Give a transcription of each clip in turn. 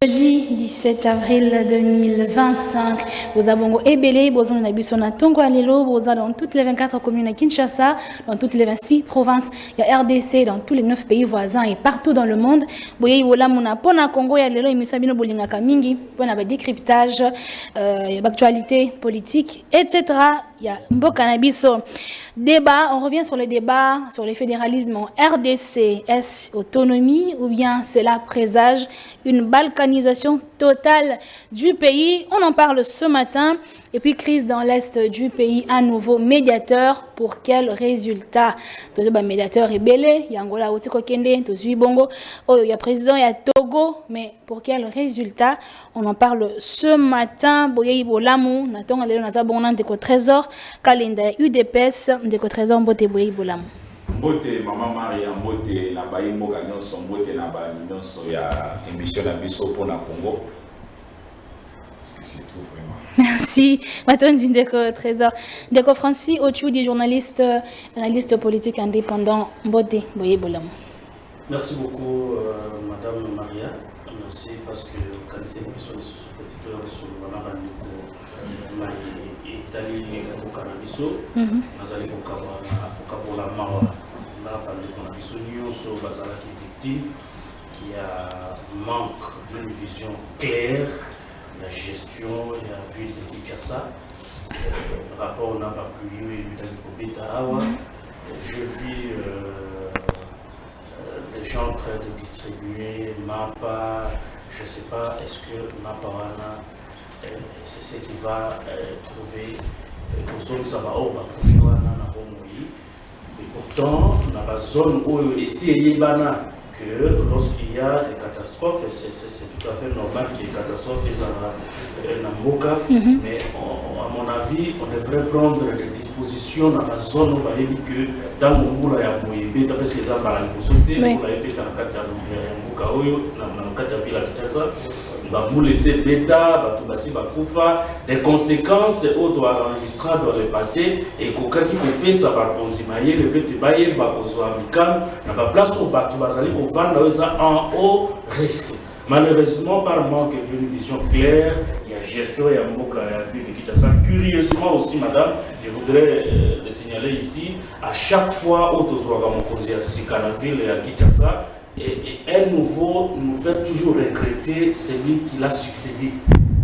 Jeudi 17 avril 2025, vous avez Ebele, vous avez Nabisona Tongo Alelo, vous avez dans toutes les 24 communes à Kinshasa, dans toutes les 26 provinces, il y a RDC dans tous les 9 pays voisins et partout dans le monde. Vous voyez, voilà, mon appona Congo Alelo, et Musabino Bolinga Kamingi, pour un décryptage, l'actualité politique, etc. Il y a Mbokanabiso. Débat, on revient sur les débats sur le fédéralisme en RDC. Est-ce autonomie ou bien cela présage une balkanisation totale du pays? On en parle ce matin. Et puis crise dans l'est du pays, à nouveau médiateur. Pour quel résultat? Il y a médiateur rebelle, il y a Angola, Otikokende, il y a président, il y a Togo. Mais pour quel résultat? On en parle ce matin. Boye Ibolamu, Nathan Alelo Nazabona, Ndeko Trésor, Kalenda UDPS, Ndeko Trésor, Mbote Boye Ibolamu. Mbote Maman Maria, Mbote na Baimbo Ganyoso, Mbote na Banyoso, ya émission na Biso pour na Congo. Parce que c'est tout vraiment. Merci. Maintenant, Ndeko Trésor. Ndeko Francis Ochoudi, journaliste, analyste politique indépendant, Mbote Boye Ibolamu. Merci beaucoup, Madame Maria. Merci parce que quand c'est une question de sous-petite sur le Italie au cannabis, nous allons au Mawa. Là, parler de cannabis, sur Bazala qui est victime, il y a manque d'une vision claire, la gestion et la ville de Kinshasa. Rapport n'a pas pu y avoir. Je vis les gens en train de distribuer MAPA, je ne sais pas, est-ce que MAPA c'est ce qui va trouver pour zone ça va et pourtant dans la zone où ici il y a que lorsqu'il y a des catastrophes, c'est tout à fait normal qu'il y ait des catastrophes dans Mboka, mais à mon avis, on devrait prendre des dispositions dans la zone où il y a que dans le monde, il y a parce que les arbres à l'impossibilité, il y a dans le ville à Kinshasa, vous laissez l'État, les conséquences autres enregistrées dans le passé et qu'aucun qui peut ça va consumer le petit bail va amical dans la place où tu vas aller en haut risque. Malheureusement, par manque d'une vision claire, il y a gestion et un mot qui a vu de Kinshasa. Curieusement aussi, madame, je voudrais le signaler ici, à chaque fois où tu vas à Sikanaville et à Kinshasa, et un nouveau nous fait toujours regretter celui qui l'a succédé.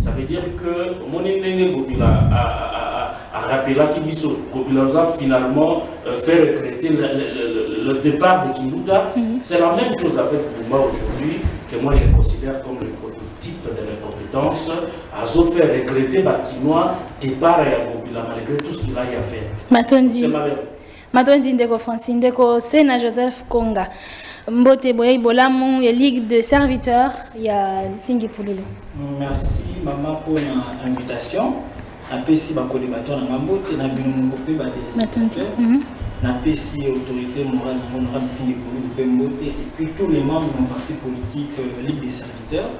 Ça veut dire que mon Gobila a rappelé Gobila nous a finalement fait regretter le départ de Kimbouta. C'est la même chose avec moi aujourd'hui, que moi je considère comme le prototype de l'incompétence. Azo fait regretter Bakinois départ à Gobila malgré tout ce qu'il a eu à faire. C'est malheureux. Matondi Ndeko Francis, Ndeko Sena Joseph Konga. Mbote Boye Ibolamu, il y a Ligue de serviteurs, il y a Singi Pouloulou. Merci maman pour l'invitation. Napesi ba collaborateur na Mbote na bino mbope ba des. Napesi autorité morale honorable Singi Pouloulou pe Mbote et puis tous les membres de mon parti politique Ligue des serviteurs.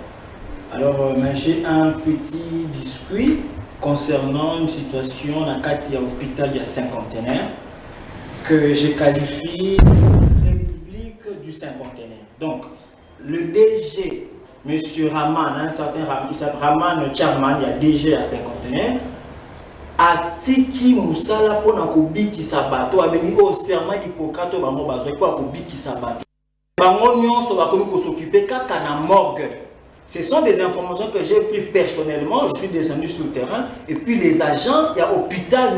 Alors j'ai un petit biscuit concernant une situation dans le hôpital il y a cinquantenaire que je qualifie du cinquantenaire. Donc, le DG, M. Raman, un certain Raman Charman, il y a DG à cinquantenaire, a tiki Moussala pour Nakobiki Sabato, a béni au serment d'Hippocrate, Bango Bazoy, pour Nakobiki Sabato. Bango Nyon, ça va s'occuper kaka na morgue. Ce sont des informations que j'ai prises personnellement. Je suis descendu sur le terrain et puis les agents, il y a hôpital,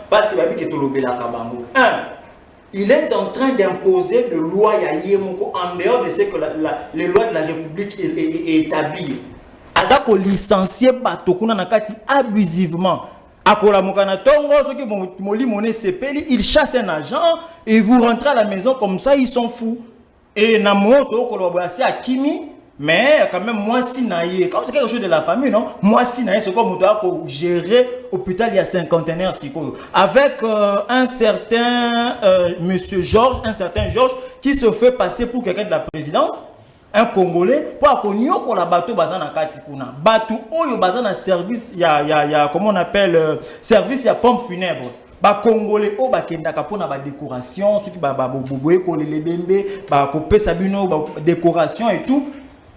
parce qu'il va dire que tout le Kabango. Il est en train d'imposer de loi en dehors de ce que les lois de la République est établie. Azako licencié Batokuna Nakati abusivement. Akola Mokana Tongo, ceux qui moli monnaie CPL, il chasse un agent et vous rentrez à la maison comme ça, ils sont fous. Et Namoto, collaboration à Kimi, mais quand même, moi, si naïe, comme c'est quelque chose de la famille, non? Moi, si naïe, c'est comme on doit gérer l'hôpital il y a cinquantenaire, avec un certain monsieur Georges, qui se fait passer pour quelqu'un de la présidence. un Congolais pour akonyo la bateau bazana kati kuna bateau oyo bazana service ya comment on appelle service ya pompe funèbre ba Congolais o bakendaka pona ba décoration ceux qui ba boboye ko le bembe ba ko pesa bino ba décoration et tout.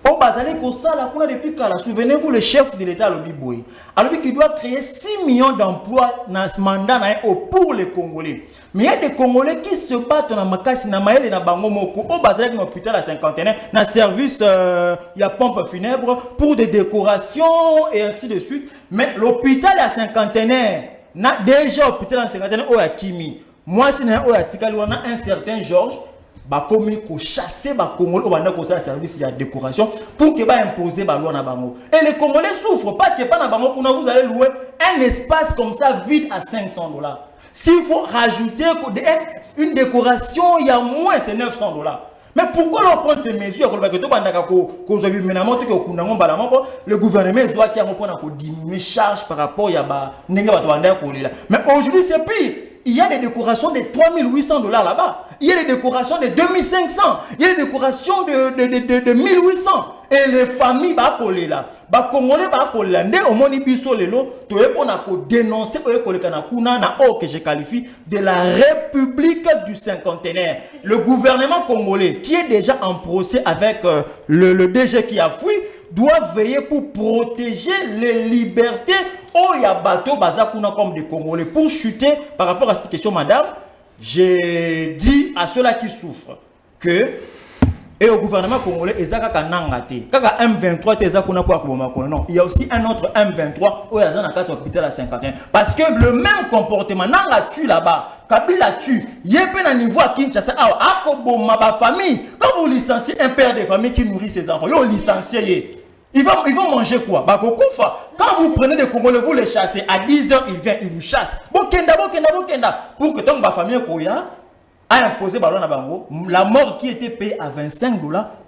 Oh, bazali ko sala kuna depuis kala. Souvenez-vous le chef de l'État Lobi Boy. Alors qui doit créer 6 millions d'emplois dans ce mandat pour les Congolais. Mais il y a des Congolais qui se battent dans makasi na maele na bango moko. Oh, bazali dans l'hôpital à cinquantenaire, na service il y a pompe funèbre pour des décorations et ainsi de suite. Mais l'hôpital à cinquantenaire na déjà hôpital à cinquantenaire oh ya Kimi. Moi si na oh ya Tikali on a un certain Georges ba komi ko chasser ba Congolais banda ko ça service de décoration pour que ba imposer ba loi na bango. Et les Congolais souffrent parce que pas na bango pour vous allez louer un espace comme ça vide à $500. S'il faut rajouter une décoration, il y a moins c'est $900. Mais pourquoi l'on prend ces mesures le gouvernement doit diminuer charge par rapport à mais aujourd'hui c'est pire. Il y a des décorations de $3,800 là-bas. Il y a des décorations de 2,500. Il y a des décorations de 1,800. Et les familles ba coller là. Ba Congolais ba coller là. Né au moni biso lelo, to on a dénoncer o coller kana kuna na o que je qualifie de la République du cinquantenaire. Le gouvernement congolais qui est déjà en procès avec le DG qui a fui doit veiller pour protéger les libertés. Oh, il y a bateau bazakuna comme des Congolais. Pour chuter par rapport à cette question, madame, j'ai dit à ceux-là qui souffrent que et au gouvernement congolais, il y a M23 il y a aussi un autre M23 où il y a un hôpital à 51. Parce que le même comportement, Nanga tue là-bas, Kabila tue, il y a un niveau à Kinshasa, ma famille. Quand vous licenciez un père de famille qui nourrit ses enfants, vous licenciez. Ils vont manger quoi? Quand vous prenez des Congolais, vous les chassez. À 10h, ils viennent, ils vous chassent. Bokenda. Pour que ton famille a imposé la mort qui était payée à $25,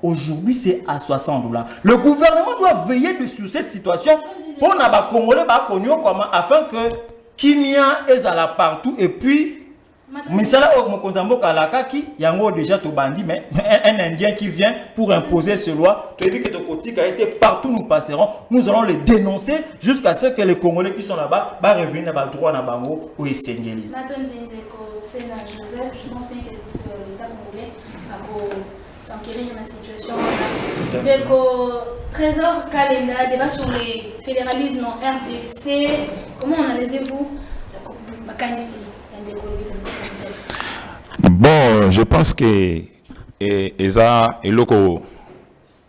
aujourd'hui c'est à $60. Le gouvernement doit veiller sur cette situation pour que les Congolais afin que Kimia est là partout et puis Misala Mokonzambo Kalakaki, yango déjà to bandi, mais un Indien qui vient pour imposer ce loi, tu as dit que ton côté a été partout, nous passerons, nous allons les dénoncer jusqu'à ce que les Congolais qui sont là-bas va revenir à droit na bango ou Essengeli. C'est Joseph, je pense que l'État congolais a s'enquérir de la situation. Trésor Kalenda, débat sur les fédéralismes en RDC, comment analysez-vous la Makanisi? Bon, je pense que Eza et loko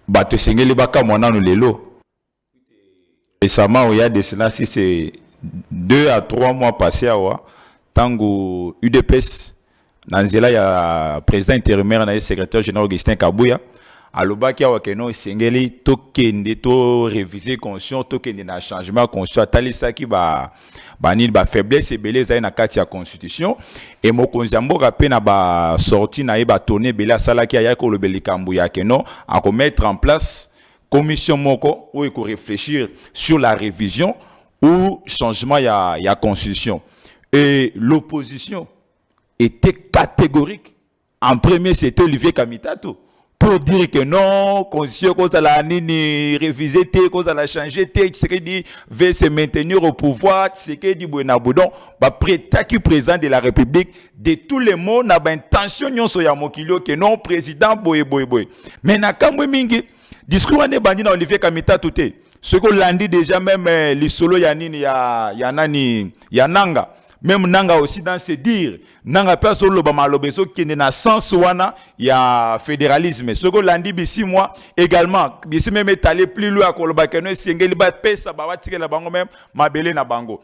bato sengeli baka mwana no lelo. Récemment, il y a des cela si c'est 2 à 3 mois passés à tango UDPS nanzela ya président intérimaire na secrétaire général Augustin Kabuya alobaki awa keno sengeli tokende to réviser conscience tokende na changement conscience talisaki ba faiblesse ebele za na kati ya constitution et mokonzi mboka pe na ba sorti na ba tourner bela salaki ya ko lobeli kambu ya keno à mettre en place commission moko où il faut réfléchir sur la révision ou changement ya constitution. Et l'opposition était catégorique. En premier, c'était Olivier Kamitato. Pour dire que non, constitution, qu'on a révisé, qu'on a changé, ce qui dit veut se maintenir au pouvoir, ce qui dit Bouenaboudon, président de la République, de tous les mots, n'a pas intention que non, président Boye. Mais n'a quand même discours de bandit Olivier Kamitato. Ce qu'on l'a dit déjà, même les solo yanini yananga. Même nanga aussi dans se dire nanga personne le bamalobeso qui n'est na sens wana ya fédéralisme ce que lundi bisi moi également bisi même est allé plus loin à kolobakeno sengeli ba pesa ba watike la bango même mabele na bango.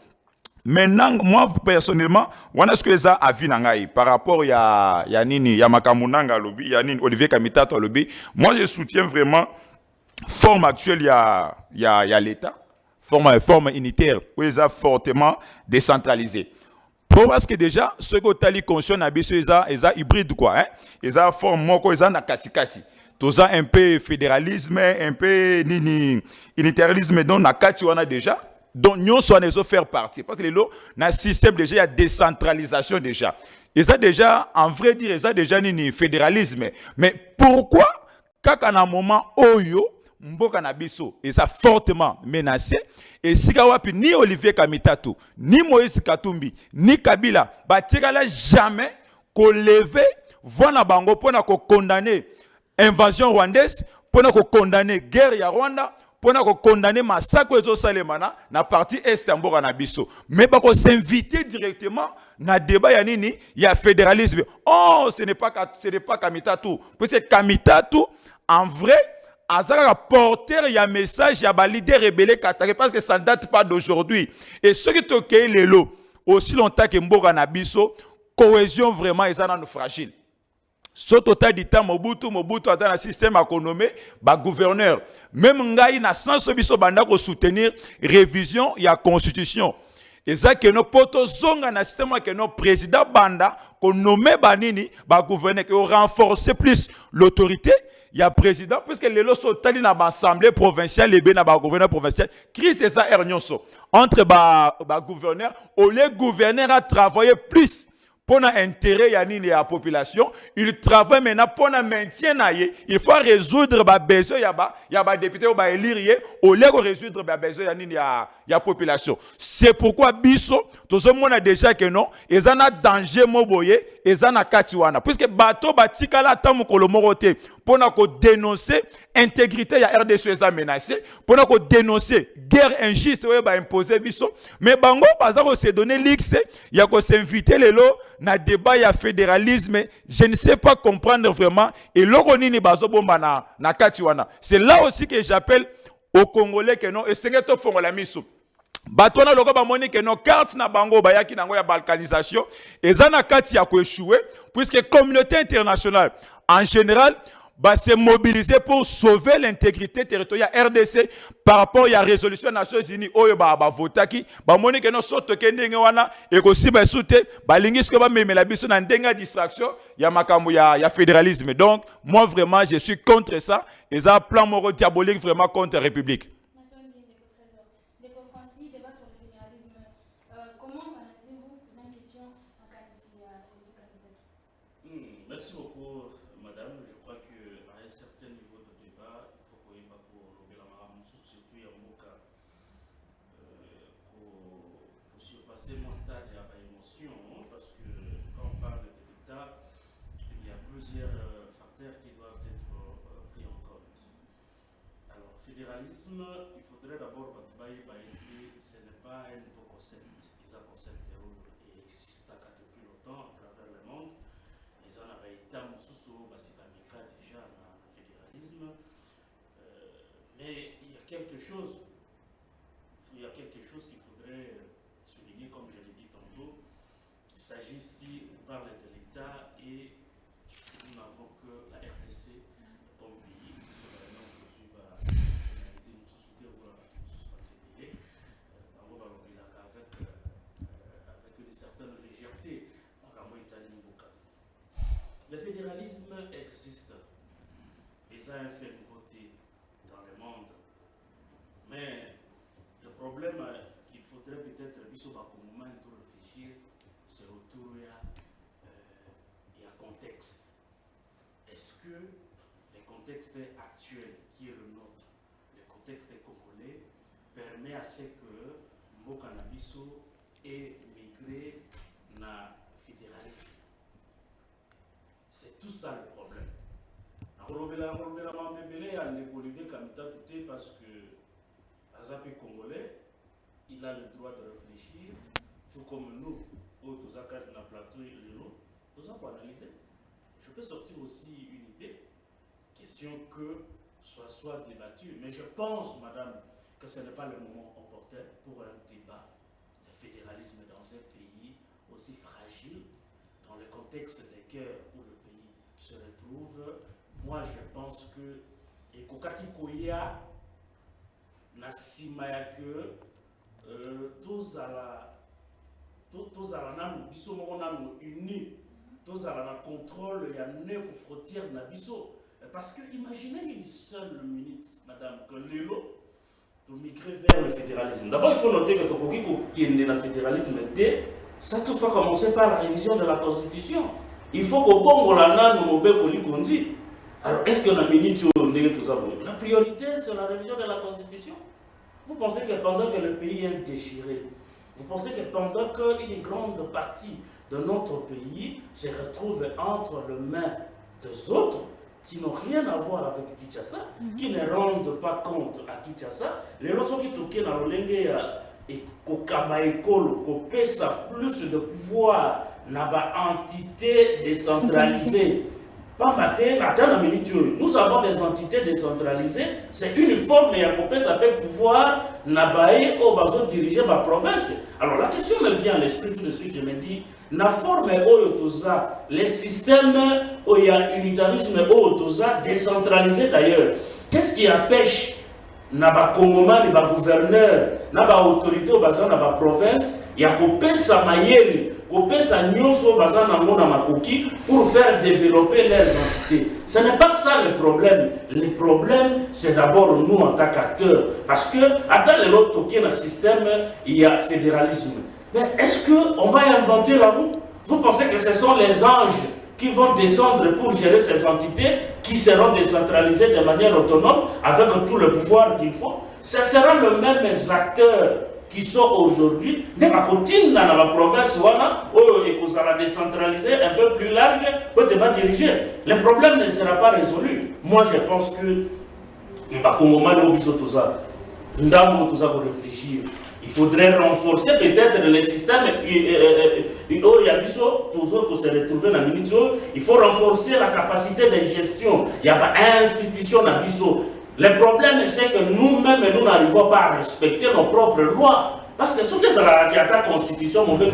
Maintenant moi personnellement wana ce que ça a vu nangai par rapport ya nini ya makamunanga lobi ya nini Olivier Kamitato lobi moi je soutiens vraiment forme actuelle ya l'état forme unitaire où ils ont fortement décentralisé. Parce que déjà, ce que tu as conscient na biso ils hybride quoi hein. Ils ont forme moko ils na katikati. Tous un peu fédéralisme, un peu unitarisme donc na kati wana déjà. Donc nous sommes les faire partie parce que le na système déjà il y a décentralisation déjà. Ils ont déjà en vrai dire ils ont déjà fédéralisme. Mais pourquoi kaka na moment oyo mboka na biso eza fortement menacé et sika wapi ni Olivier Kamitatu ni Moïse Katumbi ni Kabila batikala jamais ko lever vona bango pona ko condamner invasion rwandaise, pona ko condamner guerre ya Rwanda, pona ko condamner massacre ezo salemana na partie est ya mboka na biso, mais bako s'inviter directement na débat ya nini ya fédéralisme. Oh, ce n'est pas Kamitatu, parce que Kamitatu en vrai azaka porteur ya message ya ba leader rebelle katare, parce que ça ne date pas d'aujourd'hui. Et ce qui toke lelo aussi longtemps que mboka na biso cohésion vraiment ezana no fragile. So total du temps Mobutu a dans un système économique ba gouverneur, même ngai na sens biso banda ko soutenir révision ya constitution. Et ça que nos poto zonga na système que nos président banda ko nommé banini ba gouverneur que renforcer plus l'autorité. Il y a président, puisque les lois sont allés dans l'Assemblée provinciale, les bien dans le gouverneur provincial, crise c'est ça, entre les gouverneurs, où les gouverneurs a travaillé plus pour l'intérêt de la population, ils travaillent maintenant pour le maintien. Il faut résoudre les besoins, il y a des députés qui sont élire, au lieu de résoudre les besoins de la population. C'est pourquoi Bisso, tout le monde a déjà que non, ils ont un danger moboye, ils ont un katiwana. Puisque bateau batikala tamu kolomorote, pour dénoncer l'intégrité de la RDC est menacée, pour dénoncer guerre injuste, oui, imposer Bisso. Mais bango, par exemple, se donner l'X, il y a qu'on s'inviter les lots, na débat ya fédéralisme, je ne sais pas comprendre vraiment et l'oronini bazo bomba na katiwana. C'est là aussi que j'appelle aux Congolais que non et c'est que font la mise. Batona loko ba moni que non carte na bango bayaki nango ya balkanisation et za na kati ya ko échouer puisque communauté internationale en général va se mobiliser pour sauver l'intégrité territoriale RDC par rapport à la résolution des Nations Unies. Oyo ba votaki ba moni que non soto ke ndenge wana et aussi ba soute ba lingis ko ba memela biso na ndenga distraction ya makambo ya fédéralisme. Donc moi vraiment je suis contre ça et ça plan moro diabolique vraiment contre la République. Merci beaucoup, madame. Je crois qu'à un certain niveau de débat, il faut qu'on y va pour le surtout il y a un cas pour surpasser mon stade à l'émotion, parce que quand on parle de l'État, il y a plusieurs facteurs qui doivent être pris en compte. Alors, fédéralisme, il faudrait d'abord que ce n'est pas un nouveau concept. C'est un concept qui existe depuis longtemps à travers le monde. Ils en avaient été déjà dans le fédéralisme, mais il y a quelque chose qu'il faudrait souligner, comme je l'ai dit tantôt. Il s'agit ici, on parle de l'État et nous n'avons que la RDC comme pays, nous sommes vraiment poursuivis par la nationalité, nous sommes avec une certaine légèreté. Le fédéralisme existe, et ça a un fait nouveauté dans le monde. Mais le problème qu'il faudrait peut-être au moment de réfléchir, c'est autour il y a contexte. Est-ce que le contexte actuel, qui est le nôtre, le contexte congolais, permet à ce que Mokanabiso ait migré dans le fédéralisme? C'est tout ça le problème. Olivier Kamitatu parce que Azapé Congolais, il a le droit de réfléchir, tout comme nous, autres acteurs de la plateau et les autres, tout ça pour analyser. Je peux sortir aussi une idée, question que soit débattue, mais je pense, madame, que ce n'est pas le moment opportun pour un débat de fédéralisme dans un pays aussi fragile, dans le contexte des guerres où le pays se retrouve. Moi, je pense que et kokaki koya na sima ya que tozala nanu biso moko nanu uni tozala na contrôle ya 9 frontières na biso, parce que imaginez une seule minute, madame, que l'élo to migrer vers le fédéralisme. D'abord, il faut noter que tokoki kokende na fédéralisme dès ça tout faut commencer par la révision de la constitution. Il faut qu'au bon la nanu mobeko likondi. Alors, est-ce qu'on a mis tout ça? La priorité, c'est la révision de la Constitution. Vous pensez que pendant que le pays est déchiré, vous pensez que pendant qu'une grande partie de notre pays se retrouve entre les mains des autres, qui n'ont rien à voir avec Kinshasa, qui ne rendent pas compte à Kinshasa, les leçons qui toquent dans le lingue et qu'on pèse plus de pouvoir dans l'entité décentralisée. Pas matin, nous avons des entités décentralisées, c'est une forme et à couper ça peut pouvoir nabaye au bazo diriger ma province. Alors la question me vient à l'esprit tout de suite, je me dis, la forme oyotoza, les systèmes où il y a unitarisme oyotoza décentralisé d'ailleurs. Qu'est-ce qui empêche naba Congoma, naba gouverneur, naba autorité au bazar naba province, il y a coupé sa mayenne, coupé sa nyonso bazar na mona makoki pour faire développer leurs entités. Ce n'est pas ça le problème. Le problème, c'est d'abord nous en tant qu'acteurs. Parce que, attends les autres qui dans le système, il y a fédéralisme. Mais est-ce qu'on va inventer la roue? Vous pensez que ce sont les anges qui vont descendre pour gérer ces entités qui seront décentralisées de manière autonome avec tout le pouvoir qu'il faut? Ce sera le même acteurs qui sont aujourd'hui, dans la cotine, dans la province, et qu'on sera décentralisé un peu plus large, peut pas diriger. Le problème ne sera pas résolu. Moi, je pense que nous pour réfléchir. Il faudrait renforcer peut-être les systèmes. Il faut renforcer la capacité de gestion. Il n'y a pas d'institution à Bisso. Le problème, c'est que nous-mêmes, nous n'arrivons pas à respecter nos propres lois. Parce que ce que c'est la constitution, mon père,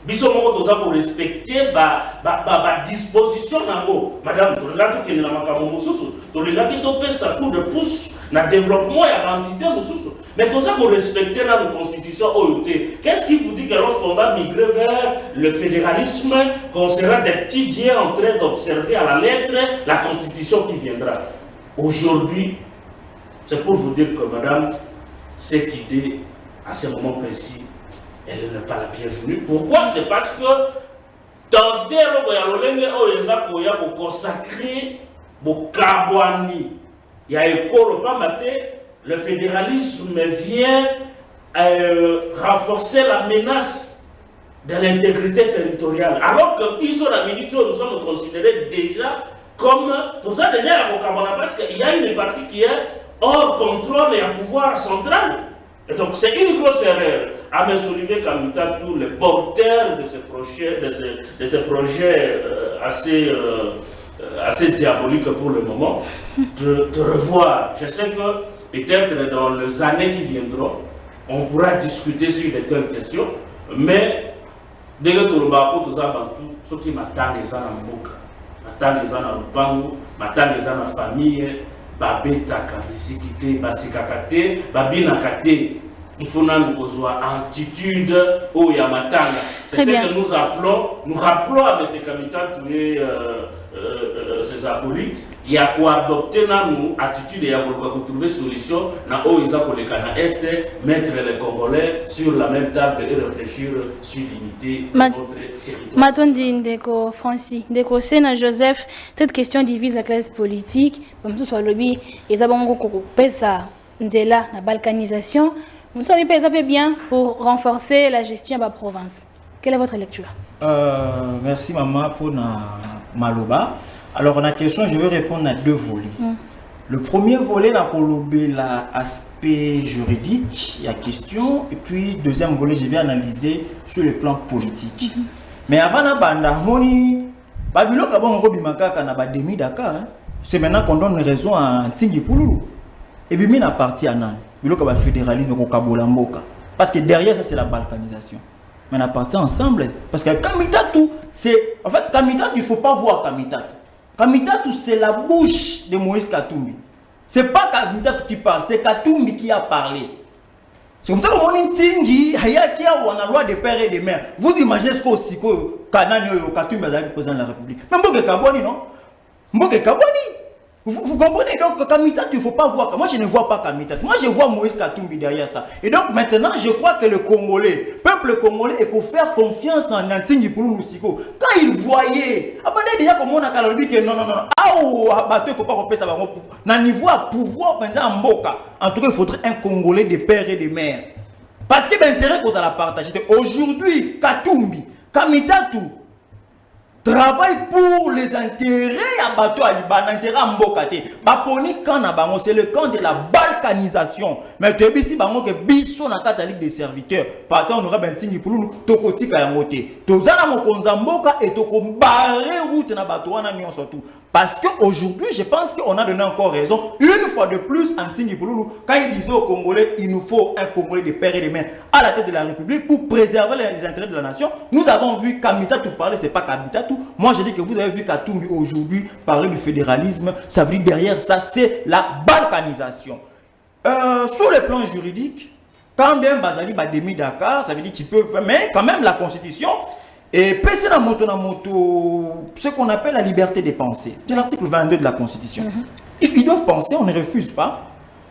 biso moko toza ko respecter ba disposition nango madame tolinga to na makambo mususu tolinga ki to pesa coup de pouce na développement ya entité mususu mais toza ko respecter na constitution oyote. Qu'est-ce qui vous dit que lorsqu'on va migrer vers le fédéralisme qu'on sera des petits dieux en train d'observer à la lettre la constitution qui viendra? Aujourd'hui, c'est pour vous dire que madame, cette idée à ce moment précis, elle n'est pas la bienvenue. Pourquoi? C'est parce que tenter de consacrer le fédéralisme vient renforcer la menace de l'intégrité territoriale. Alors que nous sommes considérés déjà comme tout ça déjà parce qu'il y a une partie qui est hors contrôle et un pouvoir central. Et donc c'est une grosse erreur à M. Olivier Kamita, tous les porteurs de ces projets assez diaboliques pour le moment, de revoir. Je sais que peut-être dans les années qui viendront, on pourra discuter sur de telles questions, mais dès que tout le monde tout ça, ceux qui m'attendent les gens en Mboka, m'attendent les gens en Lupango, m'attendent les gens en famille, babetaka misikite basikakate babinakate. Il faut nous avoir attitude au yamatanga. C'est ce que nous rappelons à M. Kamita, ces acolytes, il y a quoi adopter nous attitude et pour trouver solution dans Est, mettre les Congolais sur la même table et réfléchir sur l'unité de notre territoire. Matondi Ndeko Francis, Ndeko Sena Joseph, cette question divise la classe politique, comme tout soit lobby, et ça va pesa ndela la balkanisation. Vous savez pas bien pour renforcer la gestion de la province. Quelle est votre lecture? Merci maman pour ma loba. Alors la question, je vais répondre à deux volets. Le premier volet, l'aspect juridique, il y a question. Et puis deuxième volet, je vais analyser sur le plan politique. Mais avant la banda, c'est maintenant qu'on donne raison à Tingi Pouloulou. Et puis, il y a partie à Nan. Il y a le fédéralisme parce que derrière ça, c'est la balkanisation. Mais on a parti ensemble. Parce que Kamitatu, c'est. En fait, Kamitatu, il ne faut pas voir Kamitatu. Kamitatu, c'est la bouche de Moïse Katumbi. Ce n'est pas Kamitatu qui parle, c'est Katumbi qui a parlé. C'est comme ça qu'on dit Tingi, Hayaki, ou on a loi de père et de mère. Vous imaginez ce qu'on dit que Kanani ou Katumbi est président de la République. Mais Mboke Kaboni, non? Mboke Kaboni. Vous comprenez? Donc, Kamita, il ne faut pas voir. Moi, je ne vois pas Kamita. Moi, je vois Moïse Katumbi derrière ça. Et donc, maintenant, je crois que le Congolais, peuple congolais, il faut faire confiance dans Nantingi pour nous. Quand il voyait, déjà, comme on a dit que non. Il ne faut pas repérer ça. Dans le niveau à pouvoir, en Mboka, en tout cas, il faudrait un Congolais de père et de mère. Parce que l'intérêt qu'on a la partager. Aujourd'hui, Katumbi, Kamita, tout. Travaille pour les intérêts à bateau à Liban, intérêt à Mbokate. Baponi Kanabango, c'est le camp de la balkanisation. Mais tu as ici que Bisson na catholique des serviteurs. Par exemple, on aura bentingi pour nous, Tokoti Kayamote. Tozana Mokonzamboka et Toko barré route na bateau na nyon surtout. Parce qu'aujourd'hui, je pense qu'on a donné encore raison. Une fois de plus, Antingi Pouloulou, quand il disait aux Congolais, il nous faut un Congolais de père et de mère à la tête de la République pour préserver les intérêts de la nation. Nous avons vu Kamita tout parler, c'est pas Kamita tout. Moi, je dis que vous avez vu Katumbi aujourd'hui parler du fédéralisme. Ça veut dire derrière ça, c'est la balkanisation. Sur le plan juridique, quand bien Bazali Bademi Dakar, ça veut dire qu'il peut faire, mais quand même la Constitution. Et PC na moto, ce qu'on appelle la liberté de penser. C'est l'article 22 de la Constitution. Ils doivent penser, on ne refuse pas.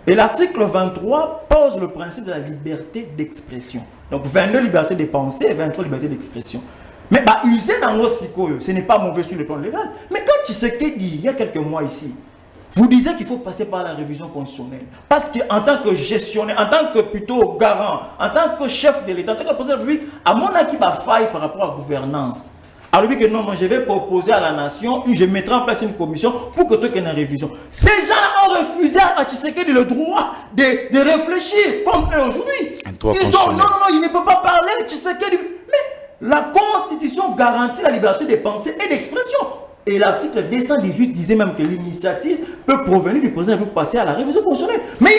Et l'article 23 pose le principe de la liberté d'expression. Donc 22 liberté de penser et 23 liberté d'expression. Mais user dans nos psychos, ce n'est pas mauvais sur le plan légal. Mais quand tu sais qu'il dit, il y a quelques mois ici, vous disiez qu'il faut passer par la révision constitutionnelle. Parce qu'en tant que gestionnaire, en tant que plutôt garant, en tant que chef de l'État, en tant que président de la République, à mon avis, il va faille par rapport à la gouvernance. Alors que non, je vais proposer à la nation, je mettrai en place une commission pour que tout ait une révision. Ces gens ont refusé à Tshisekedi le droit de réfléchir comme eux aujourd'hui. Ils ont, non, il ne peut pas parler de Tshisekedi. Mais la Constitution garantit la liberté de pensée et d'expression. Et l'article 218 disait même que l'initiative peut provenir du président pour passer à la révision constitutionnelle. Mais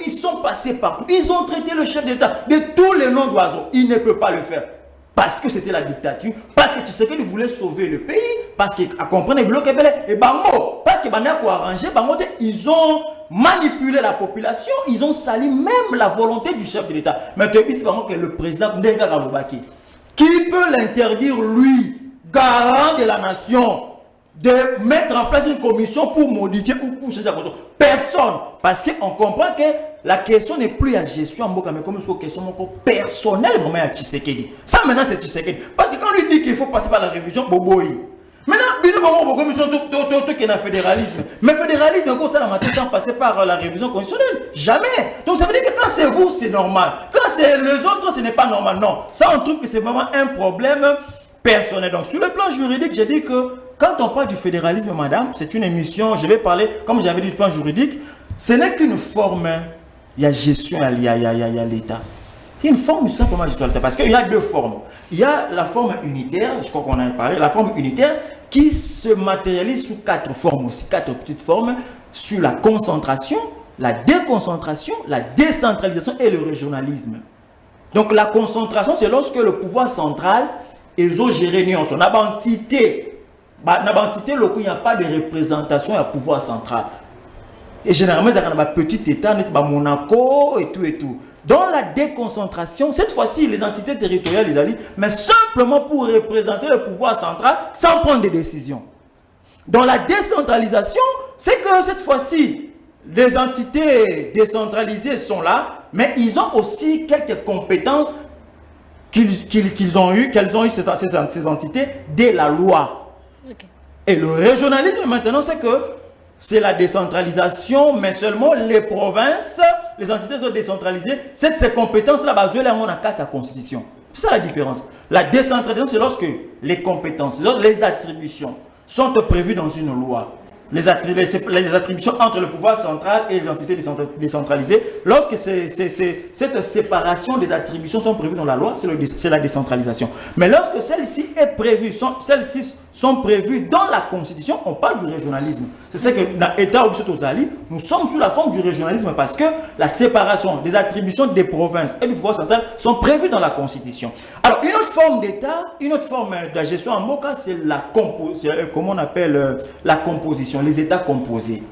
ils sont passés partout. Ils ont traité le chef d'État de tous les noms d'oiseaux. Il ne peut pas le faire. Parce que c'était la dictature. Parce que tu sais qu'il voulait sauver le pays. Parce qu'il a compris le bloc et Bango. Parce que ils ont manipulé la population. Ils ont sali même la volonté du chef de l'État. Mais tu sais que le président Ndenga Galobaki, qui peut l'interdire, lui, garant de la nation, de mettre en place une commission pour modifier ou pour changer la constitution? Personne. Parce qu'on comprend que la question n'est plus à gestion en Mboka, mais comme une question personnelle vraiment à Tshisekedi. Ça maintenant c'est Tshisekedi. Parce que quand on lui dit qu'il faut passer par la révision, Boboï. Maintenant, il y a une commission qui est dans le fédéralisme. Mais le fédéralisme, ça la matière sans passer par la révision constitutionnelle. Jamais. Donc ça veut dire que quand c'est vous, c'est normal. Quand c'est les autres, ce n'est pas normal. Non. Ça, on trouve que c'est vraiment un problème personnel. Donc sur le plan juridique, j'ai dit que quand on parle du fédéralisme, madame, c'est une émission, je vais parler, comme j'avais dit, du plan juridique, ce n'est qu'une forme, il y a gestion, il y a l'État. Il y a une forme simplement de gestion de l'État, parce qu'il y a deux formes. Il y a la forme unitaire, je crois qu'on en a parlé, la forme unitaire qui se matérialise sous quatre formes aussi, quatre petites formes, sur la concentration, la déconcentration, la décentralisation et le régionalisme. Donc la concentration, c'est lorsque le pouvoir central ils ont géré son entité. Il n'y a pas de représentation à pouvoir central. Et généralement, il y a un petit État, Monaco et tout. Dans la déconcentration, cette fois-ci, les entités territoriales, les alliés, mais simplement pour représenter le pouvoir central sans prendre des décisions. Dans la décentralisation, c'est que cette fois-ci, les entités décentralisées sont là, mais ils ont aussi quelques compétences qu'elles ont eu ces entités dès la loi. Okay. Et le régionalisme maintenant, c'est que c'est la décentralisation, mais seulement les provinces, les entités sont décentralisées. Ces compétences-là, on a quatre constitution. C'est ça la différence. La décentralisation, c'est lorsque les compétences, les attributions sont prévues dans une loi. Les attributions entre le pouvoir central et les entités décentralisées, lorsque cette séparation des attributions sont prévues dans la loi, c'est la décentralisation. Mais lorsque celle-ci est prévue, celles-ci sont prévues dans la Constitution, on parle du régionalisme. C'est ça que dans l'État Obisotozali, nous sommes sous la forme du régionalisme parce que la séparation des attributions des provinces et du pouvoir central sont prévues dans la Constitution. Alors, une autre forme d'État, une autre forme de la gestion en Mboka, c'est comment on appelle la composition, les États composés.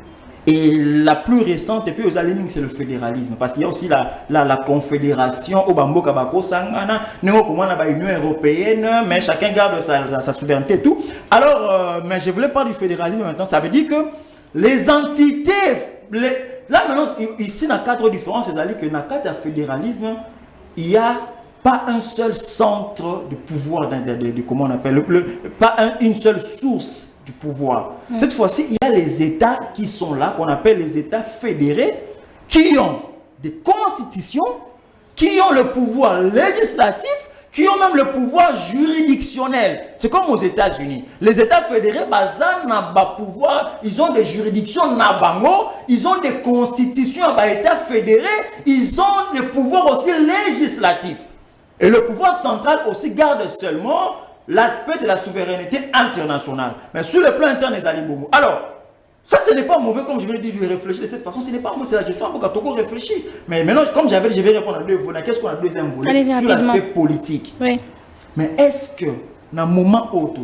Et la plus récente, et puis aux Alémines, c'est le fédéralisme. Parce qu'il y a aussi la confédération, au Bamboka Bako Sangana, l'Union européenne, mais chacun garde sa souveraineté et tout. Alors, mais je voulais parler du fédéralisme maintenant. Ça veut dire que les entités, là maintenant, ici, dans 4 différences, c'est-à-dire que dans le cadre du fédéralisme, il n'y a pas un seul centre de pouvoir, comment on appelle, pas une seule source du pouvoir. Cette fois-ci, il y a les États qui sont là, qu'on appelle les États fédérés, qui ont des constitutions, qui ont le pouvoir législatif, qui ont même le pouvoir juridictionnel. C'est comme aux États-Unis. Les États fédérés, pouvoir, ils ont des juridictions, ils ont des constitutions, États fédérés, ils ont des pouvoirs aussi législatifs. Et le pouvoir central aussi garde seulement l'aspect de la souveraineté internationale. Mais sur le plan interne, les alibomos. Alors, ça, ce n'est pas mauvais, comme je viens de dire, de réfléchir de cette façon. Ce n'est pas moi, c'est la gestion. On peut réfléchir. Mais maintenant, comme je vais répondre à deux volets. Qu'est-ce qu'on a deuxième volet? Sur l'aspect politique. Oui. Mais est-ce que, dans le moment où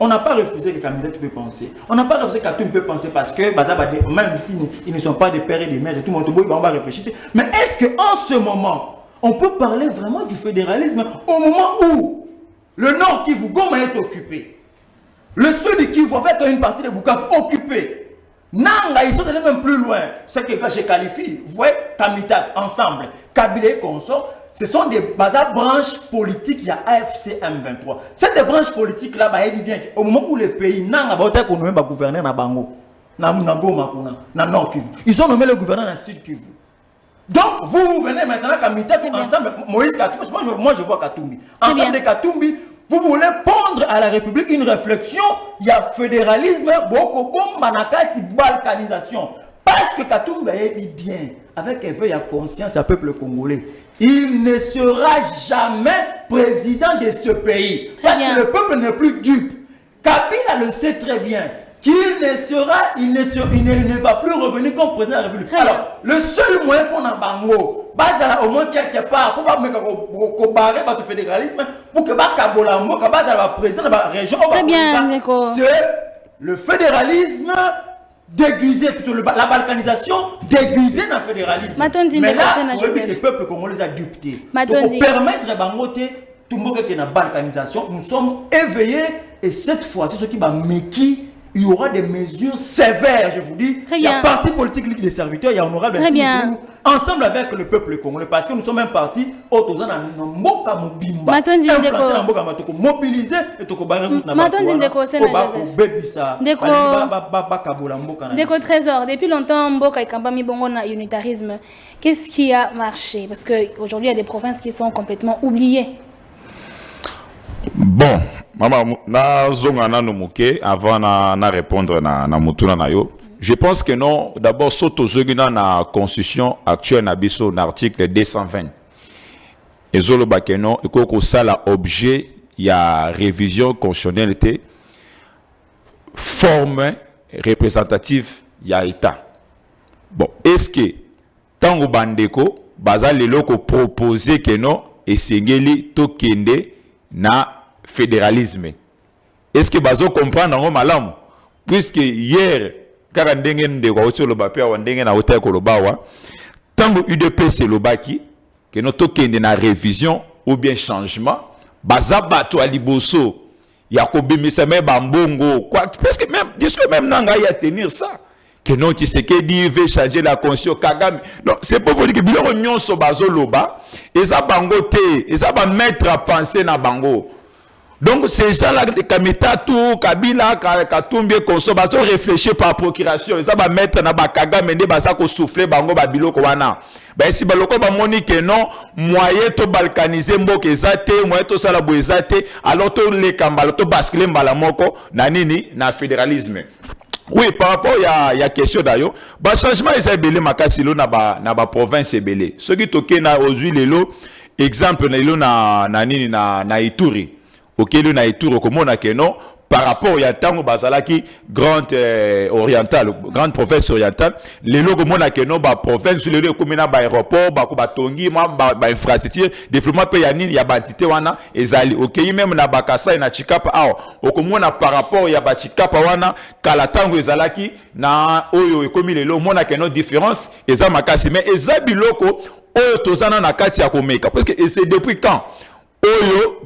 on n'a pas refusé que Kamita peut penser. On n'a pas refusé que Katum peut penser parce que, même s'ils ne sont pas des pères et des mères, et tout le monde va réfléchir. Mais est-ce qu'en ce moment, on peut parler vraiment du fédéralisme au moment où le Nord Kivu Goma est occupé? Le sud Kivu avec une partie de Bukavu occupée. Nanga, ils sont allés même plus loin. C'est que quand je qualifie, vous voyez, Kamitat, ensemble, Kabila et consort, ce sont des branches politiques, il y a AFC M23. Cette branche politique là, il dit bien qu'au moment où le pays, Nanga, qu'on nomme gouverneur na Bango, na Goma, na Nord Kivu. Ils ont nommé le gouverneur na Sud Kivu. Donc, vous venez maintenant, Kamitat, ensemble, Moïse Katumbi, moi je vois Katumbi. Ensemble de Katumbi, vous voulez pondre à la République une réflexion, il y a fédéralisme, beaucoup de balkanisation. Parce que Katumbi dit bien, avec éveil à conscience, à peuple congolais, il ne sera jamais président de ce pays. Parce que le peuple n'est plus dupe. Kabila le sait très bien. Il ne va plus revenir comme président de la République. Alors, le seul moyen pour Bango, au moins quelque part, pour ne pas barrer le fédéralisme, pour que Kabolambo, que président de la région, c'est le fédéralisme déguisé, plutôt la balkanisation déguisée dans le fédéralisme. Mais là, pour éviter le peuple congolais a dupté. Pour permettre à Bango, tout le monde qui est dans la balkanisation, nous sommes éveillés et cette fois-ci, ce qui va méquiller, il y aura des mesures sévères, je vous dis. Il y a parti politique des serviteurs, il y a honorable ensemble avec le peuple congolais, parce que nous sommes un parti mobilisé et Trésor, depuis longtemps, Mboka et Kambami Bongo na unitarisme. Qu'est-ce qui a marché? Parce qu'aujourd'hui, il y a des provinces qui sont complètement oubliées. Bon, maman, na zonga na nomuke avant na répondre na mutuna na yo. Je pense que non. D'abord, soto zogina na constitution actuelle na biso l'article 220. Et zolo bakeno eko sala objet ya révision constitutionnelle forme représentative ya état. Bon, est-ce que tango bandeko baza lelo ko proposer que non et sengeli to kende na fédéralisme? Est-ce que bazo comprendre en malam? Puisque hier, car ndenge ndeko otio loba pe wa ndenge na hôtel ko loba wa, tango UDPC lobaki que notre kende na révision ou bien changement, baza bato aliboso ya ko bimisa me bambongo quoi, presque même disque même nanga ya tenir ça. Que non Tshisekedi veut changer la constitution Kagame. Non, c'est pour vous dire que biloko nyonso bazo loba, eza bango te, eza ba mettre à penser na bango. Donc ces gens-là, Kamita tout, Kabila, Katumbi, Konso, bazo réfléchir par procuration. Eza ba mettre na ba Kagame nde basa ko souffler bango ba biloko wana. Ben si baloko ba moni que non, moyen to balkaniser mboka ezate, moyen to sala bo ezate, alors to le kambalo to basculer mbala moko na nini na fédéralisme. Oui, par rapport à la question d'ailleurs, le changement est belé makasilo na ba province belé. Ce qui toke na aujourd'hui lelo exemple na Ituri. OK, na Ituri comme on a que non par rapport à tango bazalaki grande orientale, grande province orientale, lelo comme on a que non ba province lelo comme na ba aéroport, ba tongi ba infrastructure, développement pe ya nini ya bantité wana ezali. OK, même na Bakasa na Chikapa comme on a par rapport ya ba Chikapa wana kala tango ezalaki na oyo comme lelo mona que non différence eza makasi mais eza biloko oyo tozana na kati ya komeka parce que c'est depuis quand Oyo,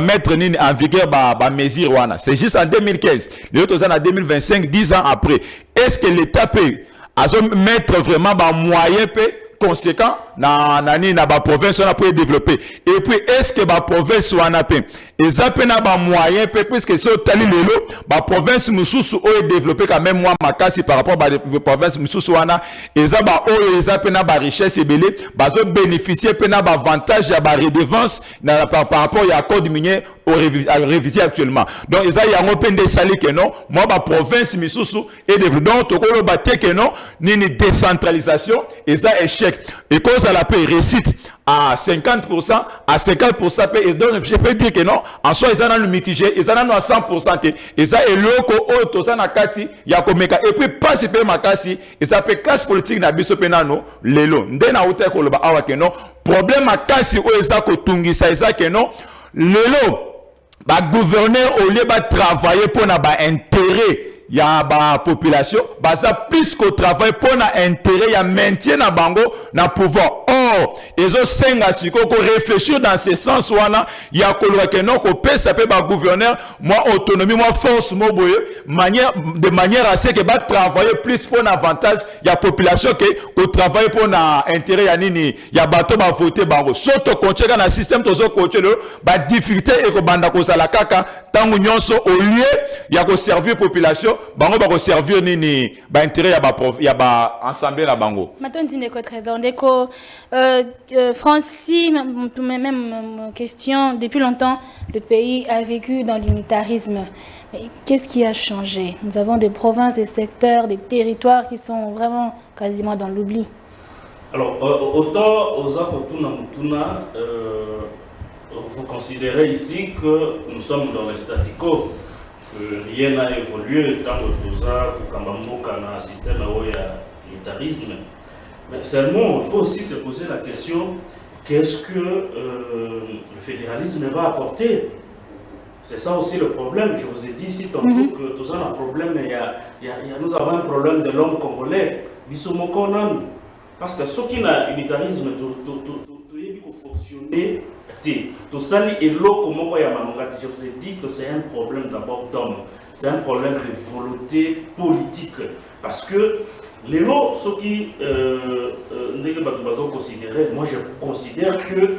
mettre en vigueur ba mesure wana. C'est juste en 2015. Les autres en 2025, 10 ans après. Est-ce que l'État peut mettre vraiment ba moyen conséquent na ba province on peut développer? Et puis est-ce que ba province wana pe ezape na ba moyen puisque so tali lelo ba province mususu o développer quand même moi makasi par rapport ba province mususu wana ezaba o ezape na ba richesse ebele bazo bénéficier pe na ba avantage ya ba redevance na par rapport ya code minier au révisé actuellement. Donc eza yango pe nde sali que non moi ba province mususu et développer donc tokolo ba te que non ni décentralisation eza échec et cause à la paix récite à 50%, à 50%, et donc je peux dire que non, en soi, ils ont le mitigé, ils ont à 100%, ils ont le loco, ils ont kati, yakomeka, et puis pas si peu makasi, ils ont fait classe politique na biso penano, lelo, ndena ute ko loba awa que non, problème makasi o ils ont kotungi ça, ils ont que non, lelo, ba gouverneur au lieu ba travailler pour na ba intérêt. Il y a la population, ça plus qu'au travail pour l'intérêt, il y a maintien na bango, na pouvoir. Or, ils ont 5 à 6 réfléchir dans ce sens, il y a que non, qu'on peut s'appeler par gouverneur, moi, autonomie, moi, force, moi, de manière à ce que va travailler plus pour l'avantage, il y a population qui travaille pour l'intérêt, il y a bateau, va voter, bango. Surtout, quand tu as un système, tu as coaché le, difficulté et que banda ko la kaka, tant au lieu, il y a que servir population, bango va servir nini ba intérêt ya ba ensemble la bango. Maintenant dîner ko trésor ndeko Francis même question depuis longtemps le pays a vécu dans l'unitarisme. Qu'est-ce qui a changé? Nous avons des provinces, des secteurs, des territoires qui sont vraiment quasiment dans l'oubli. Alors autant aux Mutuna vous considérez ici que nous sommes dans le statu quo, que rien n'a évolué dans le Toza, dans système unitarisme. Mais seulement, il faut aussi se poser la question, qu'est-ce que le fédéralisme va apporter? C'est ça aussi le problème. Je vous ai dit ici tantôt que Toza a un problème, nous avons un problème de l'homme congolais. Parce que ce qui n'a unitarisme, il faut fonctionner. Je vous ai dit que c'est un problème d'abord d'homme, c'est un problème de volonté politique. Parce que les lots, ceux qui moi je considère que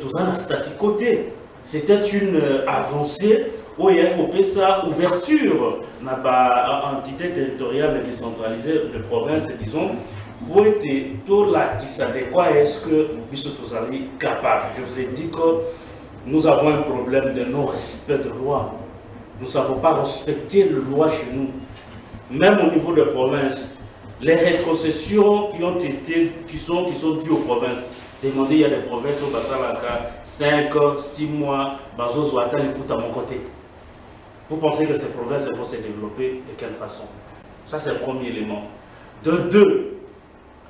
tout ça n'a statu côté. C'était une avancée où il y a une ouverture dans l'entité territoriale décentralisée de province, disons. Pour être tout là qui savait quoi est-ce que nous allons capable. Je vous ai dit que nous avons un problème de non-respect de loi. Nous ne savons pas respecter la loi chez nous. Même au niveau des provinces, les rétrocessions qui sont dues aux provinces. Demandez, il y a des provinces au Bassalaka, 5, 6 mois, Bazo attend l'écoute à mon côté. Vous pensez que ces provinces vont se développer de quelle façon? Ça, c'est le premier élément. De deux,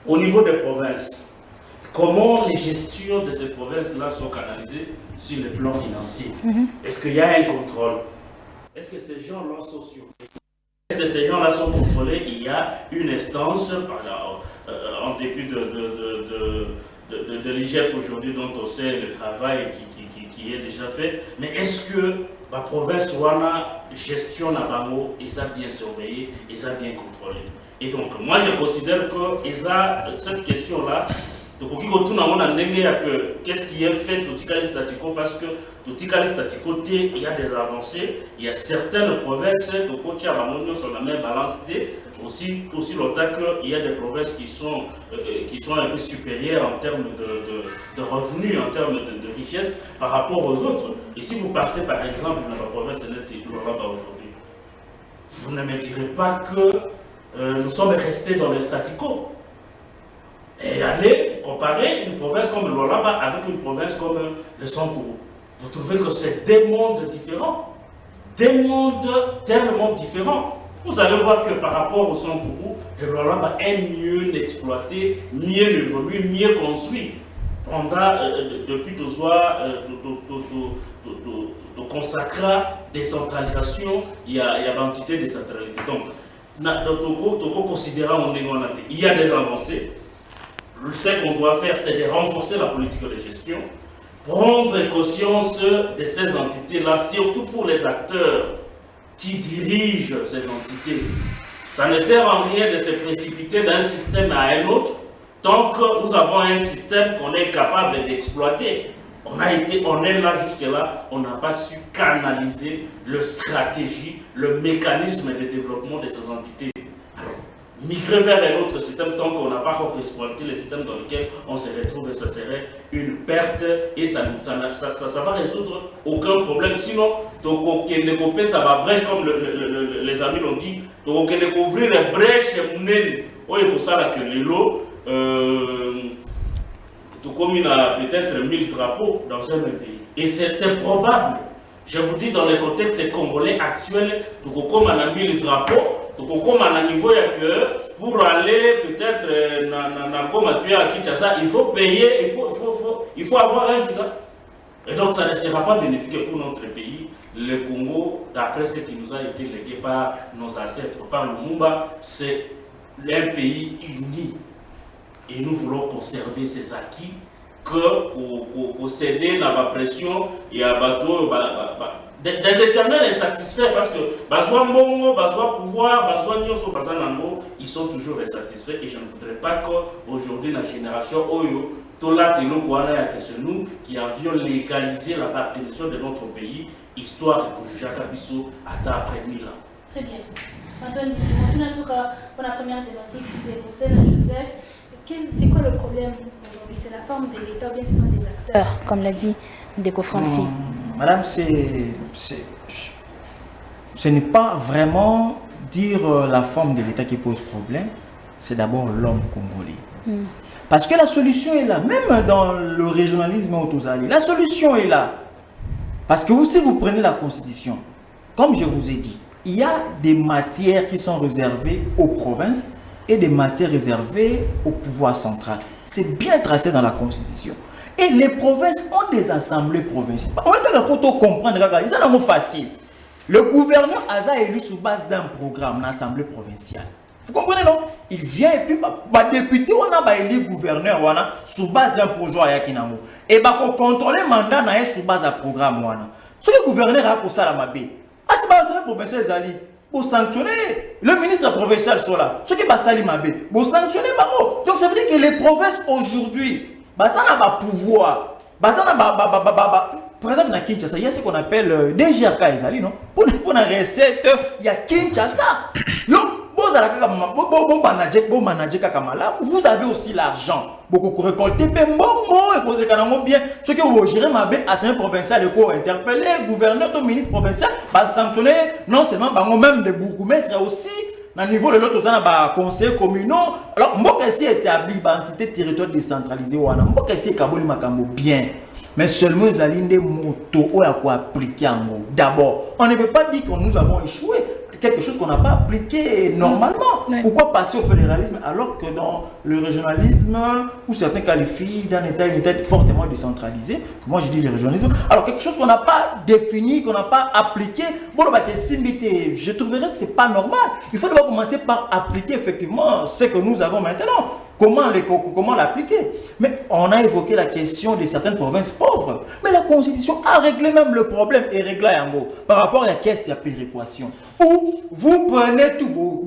au niveau des provinces, comment les gestions de ces provinces-là sont canalisées sur le plan financier? Est-ce qu'il y a un contrôle? Est-ce que ces gens-là sont surveillés? Est-ce que ces gens-là sont contrôlés? Il y a une instance, en dépit de l'IGF aujourd'hui, dont on sait le travail qui est déjà fait. Mais est-ce que la province Wana gestionne à Bango, ils ont bien surveillé, ils ont bien contrôlé? Et donc, moi je considère que cette question-là, qu'est-ce qui est fait au Tikali Statico? Parce que au Tikali Statico, il y a des avancées, il y a certaines provinces, sur la même balance, aussi longtemps qu'il y a des provinces qui sont un peu supérieures en termes de revenus, en termes de richesse par rapport aux autres. Et si vous partez par exemple dans la province de Loraba aujourd'hui, vous ne me direz pas que nous sommes restés dans le statu quo. Et allez comparer une province comme le Loraba avec une province comme le Sankourou. Vous trouvez que c'est des mondes différents, des mondes tellement différents. Vous allez voir que par rapport au Sankourou, le Loraba est mieux exploité, mieux évolué, mieux construit. Depuis tout ça, de consacrer décentralisation, il y a une entité décentralisée. Donc, il y a des avancées. Ce qu'on doit faire, c'est de renforcer la politique de gestion. prendre conscience de ces entités-là, surtout pour les acteurs qui dirigent ces entités. Ça ne sert à rien de se précipiter d'un système à un autre tant que nous avons un système qu'on est capable d'exploiter. On est là jusque-là, on n'a pas su canaliser la stratégie, le mécanisme de développement de ces entités. Migrer vers un autre système tant qu'on n'a pas encore exploité le système dans lequel on se retrouve, ça serait une perte et ça va résoudre aucun problème. Sinon, ça va brèche comme les amis l'ont dit, donc on va ouvrir une brèche pour ça que l'eau comme il a peut-être 1000 drapeaux dans un même pays. Et c'est probable. Je vous dis, dans le contexte congolais actuel, comme on a 1000 drapeaux, comme on a un niveau que pour aller peut-être à Kinshasa, il faut payer, il faut avoir un visa. Et donc ça ne sera pas bénéfique pour notre pays. Le Congo, d'après ce qui nous a été légué par nos ancêtres, par Lumumba, c'est un pays uni. Et nous voulons conserver ces acquis que pour céder dans la pression et à bateau des éternels insatisfaits parce que besoin bongo, besoin pouvoir, besoin nyoso, besoin nango, ils sont toujours insatisfaits et je ne voudrais pas qu'aujourd'hui la génération oyo tola telo kwana que c'est nous qui avions légalisé la partition de notre pays histoire que Jujaka Bisso attend après 1000 ans. Très bien. Antoine pour la première thématique de Conseil Joseph. C'est quoi le problème aujourd'hui? C'est la forme de l'État ou bien ce sont des acteurs, comme l'a dit Ndeko Francis? Madame, ce n'est pas vraiment dire la forme de l'État qui pose problème, c'est d'abord l'homme congolais. Parce que la solution est là, même dans le régionalisme autosali, la solution est là. Parce que si vous prenez la Constitution, comme je vous ai dit, il y a des matières qui sont réservées aux provinces et des matières réservées au pouvoir central. C'est bien tracé dans la Constitution. Et les provinces ont des assemblées provinciales. En fait, il faut comprendre, c'est facile. Le gouverneur a élu sur base d'un programme dans l'assemblée provinciale. Vous comprenez, non? Il vient et puis, les députés, on a élu gouverneur sur base d'un projet à Yakinamo. Et on contrôle le mandat sur base d'un programme. Ce que le gouverneur a pour ça, c'est pas l'assemblée provinciale. Pour sanctionner le ministre provincial soit là. Ce qui va salir ma bête. Pour sanctionner Bango. Donc ça veut dire que les provinces aujourd'hui, ça n'a pas pouvoir. Par exemple, à Kinshasa, il y a ce qu'on appelle DGRK Ezali, non? Pour la recette, il y a Kinshasa. Vous avez aussi l'argent. Beaucoup récolter bien. Ce que vous gérez ma bête à Saint provincial, interpeller gouverneur, ton ministre provincial, sanctionner non seulement même des bourgmestres, aussi au niveau de l'autre conseil communaux. Alors, moi qui établi une entité territoriale décentralisée, moi qui établi bien. Mais seulement ils allaient des motos à appliquer en mot. D'abord, on ne peut pas dire que nous avons échoué. Quelque chose qu'on n'a pas appliqué normalement. Oui. Pourquoi passer au fédéralisme alors que dans le régionalisme, où certains qualifient d'un État une unité fortement décentralisé, moi je dis le régionalisme, alors quelque chose qu'on n'a pas défini, qu'on n'a pas appliqué, bon, je trouverais que ce n'est pas normal. Il faut d'abord commencer par appliquer effectivement ce que nous avons maintenant. Comment l'appliquer? Mais on a évoqué la question de certaines provinces pauvres. Mais la Constitution a réglé même le problème et réglé en gros par rapport à la caisse de péréquation. Où vous prenez tout vos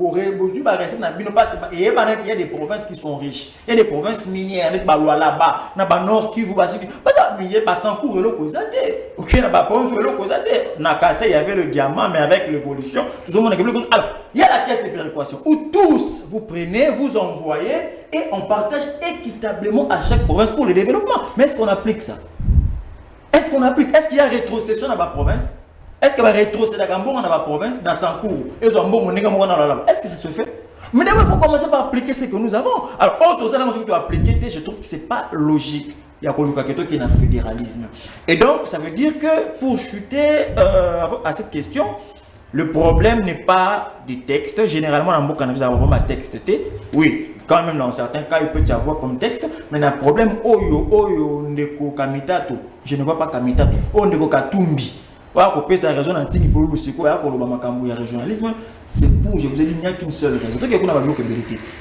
parce qu'il y a des provinces qui sont riches. Il y a des provinces minières, il y a là-bas, il y a nord qui vous il y a sans cours le causaté. OK, il y a pas province le causaté. Il y avait le diamant mais avec l'évolution, tout le monde alors, il y a la caisse de péréquation où tous vous prenez, vous envoyez et on partage équitablement à chaque province pour le développement. Mais est-ce qu'on applique ça? Est-ce qu'on applique? Est-ce qu'il y a rétrocession dans ma province? Est-ce qu'il y a rétrocession dans ma province, dans Sankourou? Est-ce que ça se fait? Mais d'abord, il faut commencer par appliquer ce que nous avons. Alors, je trouve que ce n'est pas logique. Il y a qui est dans le fédéralisme. Et donc, ça veut dire que pour chuter à cette question, le problème n'est pas des textes. Généralement, dans le cannabis, on a un texte. Oui, quand même, dans certains cas, il peut y avoir comme texte. Mais le problème, ndeko kamitato. Je ne vois pas kamitato. Ndeko katumbi. Régionalisme, c'est pour, je vous ai dit, il n'y a qu'une seule raison.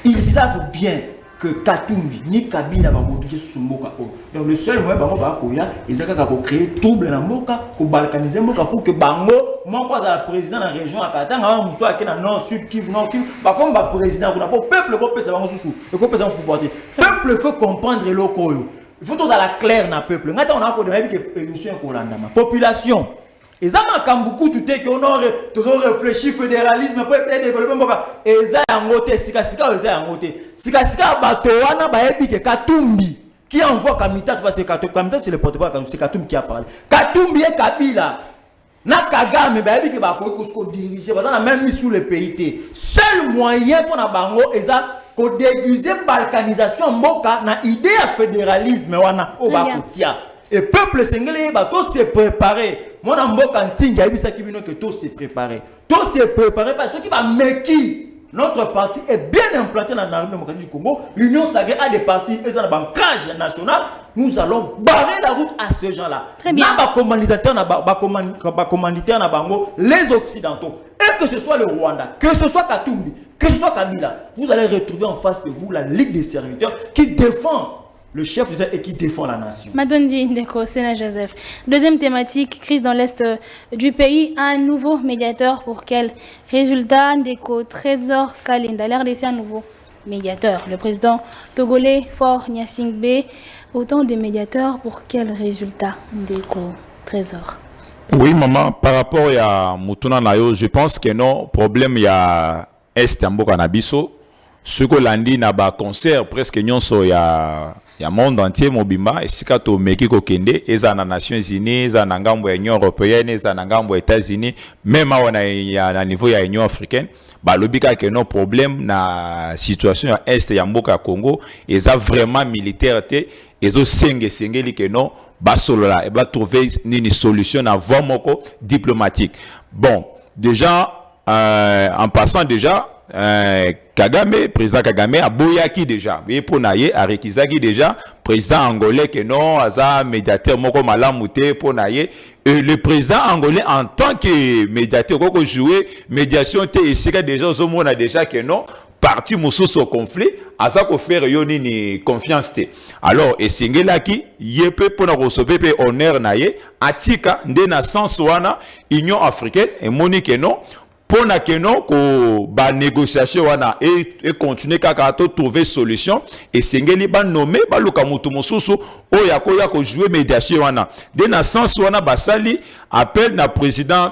Ils savent bien que Katumbi ni Kabila va modifier sous Mboka. Donc le seul moyen bango ba koya ezaka ka créer trouble na Mboka, ko balkaniser Mboka pour que bango mon quoi za président la région à Katanga muso akena nord sud Kivu nord Kivu ba comme ba président ko na peuple ko pesa bango sous et ko pesa pouvoir. Peuple faut comprendre le lokoyo. Il faut tous à la claire na peuple. Ngata on a ko de que émission ko landama. Population et ça m'a beaucoup tout est qu'on a toujours réfléchi fédéralisme pour développer Mboka et ça en côté sika ça en côté sika bato wana ba ebi ke Katumbi qui envoie Kamita parce que Kamita c'est le porte-parole c'est Katumbi qui a parlé Katumbi et Kabila na Kagame ba ebi ke ba ko diriger parce qu'on a même mis sous le pays seul moyen pour na bango et ça ko déguiser balkanisation Mboka na idée à fédéralisme wana o ba kotia et peuple sengeli ba to se préparer. Mon amboka ntinga ebisa kibino que tout s'est préparé. Tout s'est préparé parce que qui va meki notre parti est bien implanté dans l'armée démocratique du Congo. L'Union sacrée a des partis et ça un bancage national. Nous allons barrer la route à ces gens-là. Très bien. Commanditaire na bango les occidentaux et que ce soit le Rwanda, que ce soit Katumbi, que ce soit Kabila, vous allez retrouver en face de vous la Ligue des serviteurs qui défend le chef d'État et qui défend la nation. Madondi Ndeko, Sénat Joseph. Deuxième thématique, crise dans l'Est du pays. Un nouveau médiateur pour quel résultat? Ndeko, Trésor Kalinda. L'RDC, un nouveau médiateur. Le président togolais, Faure Gnassingbé. Autant de médiateurs pour quel résultat? Ndeko, Trésor. Oui, maman, par rapport à Mutuna Nayo, je pense que non, problème il y a Est Mboka Nabiso. Ce que l'andi n'a pas concert presque nyonso ya monde entier mobimba et sika to meki ko kende eza na Nations Unies eza na ngambo ya Union Européenne eza na ngambo ya États-Unis même na niveau ya Union Africaine ba lobika que non problème na situation ya Est ya Mboka Congo eza vraiment militaire te ezo sengeli que non ba solola et ba trouver une solution à voie moko diplomatique. Bon, déjà en passant déjà Kagame, président Kagame a boyaki déjà. Et pour naïe, a rekizaki déjà président angolais que non, aza médiateur moko malamouté pour naïe. Et le président angolais en tant que médiateur, qu'on jouer médiation te ici déjà au monde a déjà que non. Parti moussos au conflit, aza ko faire yoni ni confiance te. Alors et singela ki yepe pour na recevoir pe honneur naïe atika ndena sens wana Union africaine et monique non. Pour que non ko ba négociation wana et continuer kaka to trouver solution et sengeli ba nommer ba luka mutu mususu o ya ko jouer médiation wana de na sens wana basali appel na président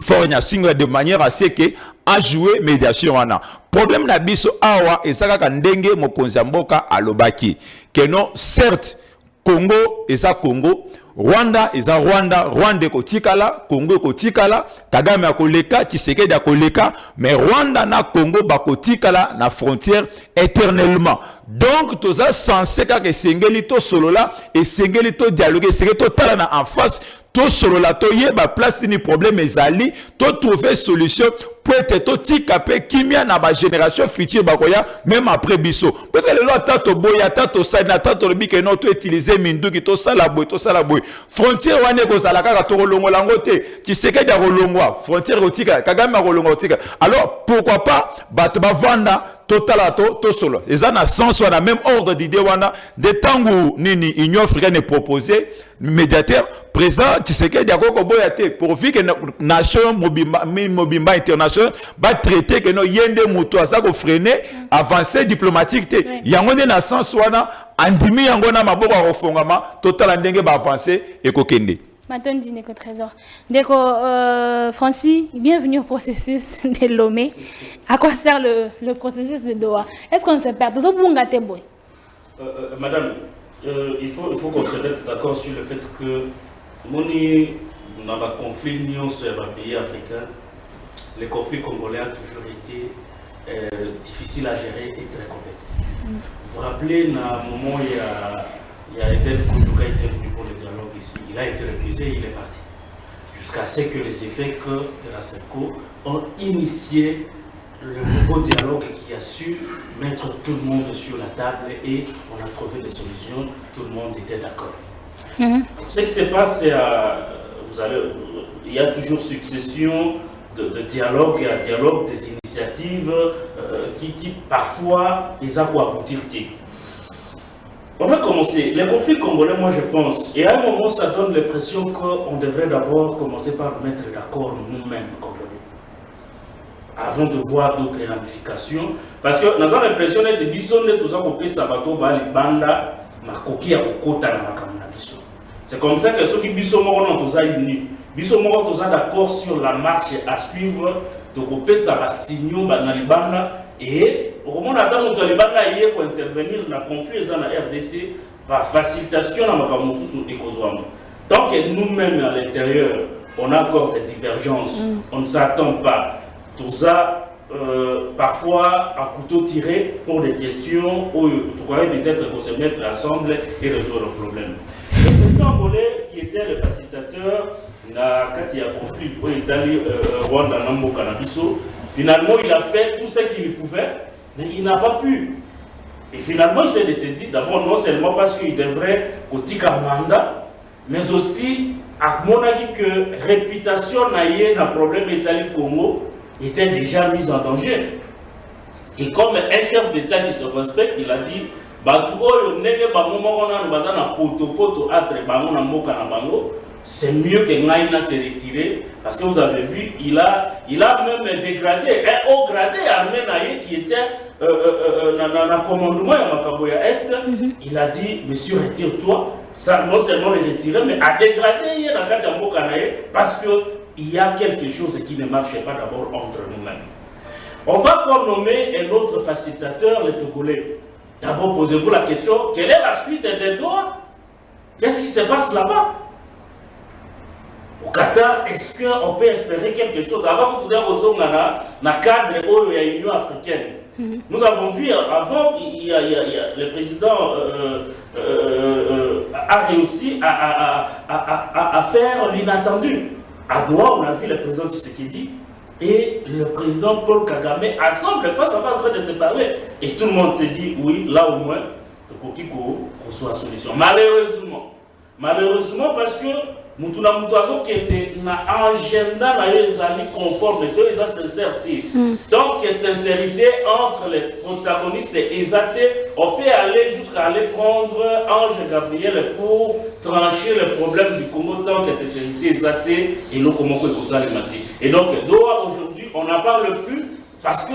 Faure Gnassingbé de manière à ce que a jouer médiation wana problème na biso awa ezaka ka ndenge mokonzi mboka alobaki que non certes Congo eza Congo Rwanda eza Rwanda, Rwanda kotikala, Congo kotikala, Kagame akoleka, Tshisekedi akoleka, mais Rwanda na Congo bakotikala na frontière éternellement. Donc tout ça censé que sengeli to solola et sengeli to dialoguer, sengeli to tala en face, to solola to yeba place ni problème ezali, to trouver solution pour être to tikape kimia na ba génération future bakoya même après biso. Parce que le loi tato boya tato sana tato le bike non to utiliser minduki to sala boy frontière wane ko sala kaka to kolongola ngote Tshisekedi ya kolongwa frontière kotika Kagame ya kolongwa kotika. Alors pourquoi pas bato bavanda total to solo et ça na sens wana même ordre d'idée wana de tangu nini Union africaine est proposé médiateur président Tshisekedi ya koko boya te pour que nation mobimba international va traiter que no yende muto asa ko freiner avancer diplomatique te yango na sens wana andimi yango na maboko ya kofongama total ndenge ba avancer et kokende. Matondi Ndeko Trésor. Ndeko Francis, bienvenue au processus de Lomé. À quoi sert le processus de Doha? Est-ce qu'on se perd? Madame, il faut qu'on se mette d'accord sur le fait que dans le conflit union sur les pays africains, le conflit congolais a toujours été difficile à gérer et très complexe. Vous vous rappelez, à un moment, il y a Eden Kouchouka qui est venu pour le dialogue ici. Il a été récusé, il est parti. Jusqu'à ce que les effets de la CEPCO ont initié le nouveau dialogue qui a su mettre tout le monde sur la table et on a trouvé des solutions, tout le monde était d'accord. Ce qui se passe, c'est il y a toujours succession de dialogue et à dialogue, des initiatives qui parfois, ils ont pour aboutir. On a commencé, les conflits congolais, moi je pense, et à un moment ça donne l'impression qu'on devrait d'abord commencer par nous mettre d'accord nous-mêmes, Congolais, avant de voir d'autres ramifications, parce que nous avons l'impression d'être bisonné tout ça pour que ça va tout banda ma coquille à kokota na makamuna biso. C'est comme ça que ceux qui biso moko non tous unis, biso moko tous d'accord sur la marche à suivre, de couper ça va signaux na libanda. Et au moment où nous avons intervenir dans le conflit dans la RDC, par facilitation dans le tant que nous-mêmes à l'intérieur, on a encore des divergences, on ne s'attend pas. Tout ça, parfois, à couteau tiré pour des questions où tu croyais peut-être qu'on se mettre ensemble et résoudre le problème. Le président angolais, qui était le facilitateur, quand il y a conflit au Italie, Rwanda, Nambo, Canabiso, finalement, il a fait tout ce qu'il pouvait, mais il n'a pas pu. Et finalement, il s'est dessaisi, d'abord, non seulement parce qu'il devrait cotiquer un mandat, mais aussi, à mon avis, que la réputation d'un problème Italie-Congo était déjà mise en danger. Et comme un chef d'État qui se respecte, il a dit, c'est mieux que Naïna se retire parce que vous avez vu, il a même dégradé, un haut gradé armé Naïe qui était dans le commandement à Makaboya Est. Il a dit, monsieur, retire-toi. Ça, non seulement le retirer, mais à dégrader parce qu'il y a quelque chose qui ne marche pas d'abord entre nous-mêmes. On va pas nommer un autre facilitateur, le Togolais. D'abord, posez-vous la question, quelle est la suite des droits? Qu'est-ce qui se passe là-bas? Au Qatar, est-ce qu'on peut espérer quelque chose? Avant que tout le cadre de l'Union africaine, nous avons vu, avant, le président a réussi à faire l'inattendu. À Doha, on a vu le président Tshisekedi et le président Paul Kagame ensemble face à face en train de se parler. Et tout le monde s'est dit, oui, là au moins, qu'on soit solution. Malheureusement, parce que nous avons un agenda conforme, ils ont sincérité. Donc, sincérité entre les protagonistes exaltés, on peut aller jusqu'à aller prendre Ange Gabriel pour trancher le problème du Congo tant que sincérité exaltée et nous comment ça les mater. Et donc, Doha aujourd'hui, on n'en parle plus parce que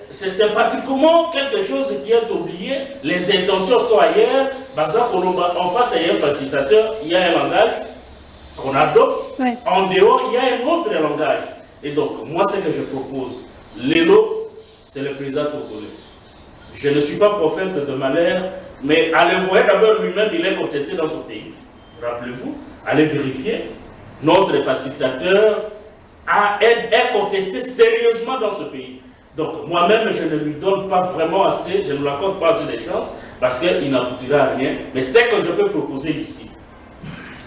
c'est pratiquement quelque chose qui est oublié. Les intentions sont ailleurs. En face, il y a un facilitateur, il y a un langage qu'on adopte, en dehors, il y a un autre langage. Et donc, moi, ce que je propose, l'élo, c'est le président togolais. Je ne suis pas prophète de malheur, mais allez voir d'abord lui-même, il est contesté dans son pays. Rappelez-vous, allez vérifier, notre facilitateur est contesté sérieusement dans ce pays. Donc, moi-même, je ne lui donne pas vraiment assez, je ne lui accorde pas assez de chances, parce qu'il n'aboutira à rien. Mais ce que je peux proposer ici,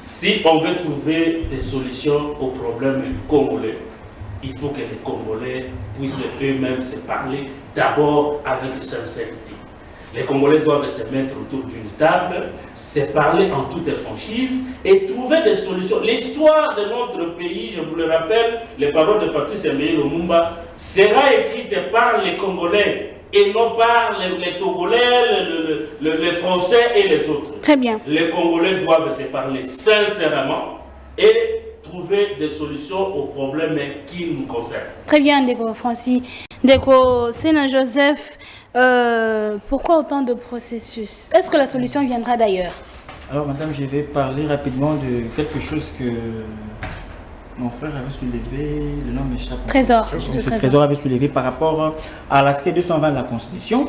si on veut trouver des solutions aux problèmes congolais, il faut que les Congolais puissent eux-mêmes se parler d'abord avec sincérité. Les Congolais doivent se mettre autour d'une table, se parler en toute franchise et trouver des solutions. L'histoire de notre pays, je vous le rappelle, les paroles de Patrice Emery Lumumba, sera écrite par les Congolais et non par les Togolais, les Français et les autres. Très bien. Les Congolais doivent se parler sincèrement et trouver des solutions aux problèmes qui nous concernent. Très bien, Ndeko Francis. Ndeko Sénat Joseph, pourquoi autant de processus? Est-ce que la solution viendra d'ailleurs? Alors, madame, je vais parler rapidement de quelque chose que mon frère avait soulevé, le nom m'échappe. Trésor. Trésor avait soulevé par rapport à l'article 220 de la Constitution.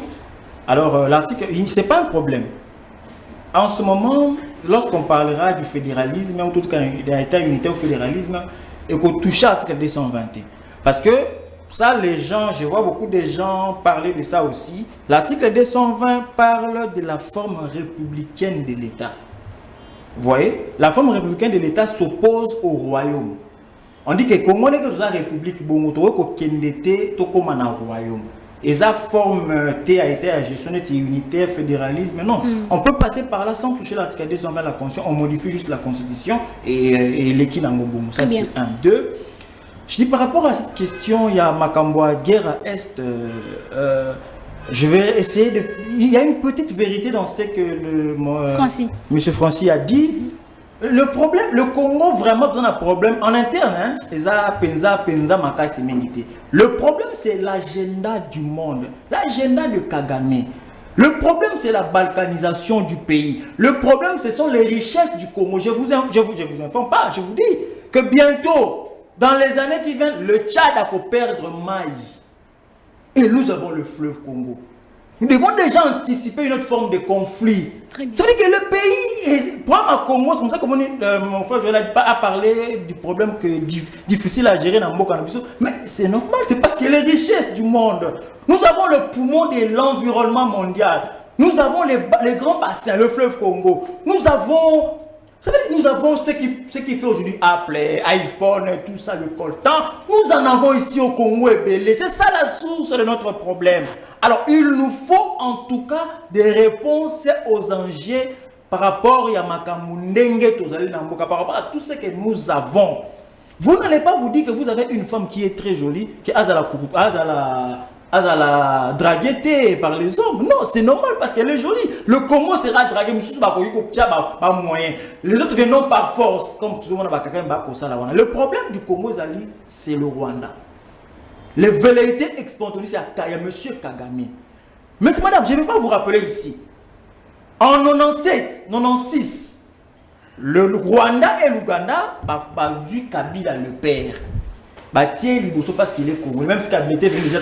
Alors, l'article, ce n'est pas un problème. En ce moment, lorsqu'on parlera du fédéralisme, ou tout cas d'État unitaire au fédéralisme, et qu'on touche à l'article 221. Parce que ça, les gens, je vois beaucoup de gens parler de ça aussi. L'article 220 parle de la forme républicaine de l'État. Vous voyez, la forme républicaine de l'État s'oppose au royaume. On dit que comment est-ce que la République bongo kendete to comme un royaume. Et ça forme T a été à gestion unitaire, fédéralisme. Non, on peut passer par là sans toucher l'article 220 de la Constitution. On modifie juste la Constitution et l'équipe dans le bon. Ça c'est un. Deux. Je dis par rapport à cette question, il y a Makamboa, guerre à Est. Je vais essayer de... Il y a une petite vérité dans ce que M. Francis a dit. Le problème, le Congo vraiment besoin d'un problème en interne. Hein? Le problème, c'est l'agenda du monde, l'agenda de Kagame. Le problème, c'est la balkanisation du pays. Le problème, ce sont les richesses du Congo. Je vous informe pas, je vous dis que bientôt, dans les années qui viennent, le Tchad a qu'à perdre Maï. Et nous avons le fleuve Congo. Nous devons déjà anticiper une autre forme de conflit. Ça veut dire que le pays, pour ma Congo, c'est comme ça que mon frère Joël a parlé du problème que difficile à gérer dans Mboka. Mais c'est normal, c'est parce que les richesses du monde, nous avons le poumon de l'environnement mondial. Nous avons les grands bassins, le fleuve Congo. Nous avons ce qui fait aujourd'hui Apple, iPhone, tout ça, le coltan. Nous en avons ici au Congo et Belé. C'est ça la source de notre problème. Alors, il nous faut en tout cas des réponses aux enjeux par rapport à Makamundenge, par rapport à tout ce que nous avons. Vous n'allez pas vous dire que vous avez une femme qui est très jolie, qui a la draguée par les hommes. Non, c'est normal parce qu'elle est jolie. Le Congo sera dragué, les autres viennent par force. Comme tout le monde a. Le problème du Congo, c'est le Rwanda. Les velléités expansionnistes, il y a M. Kagame. Mais madame, je ne vais pas vous rappeler ici. En 96, le Rwanda et l'Ouganda ont dû Kabila le père. Tiens, parce qu'il est Congo. Même si Kabila était venu déjà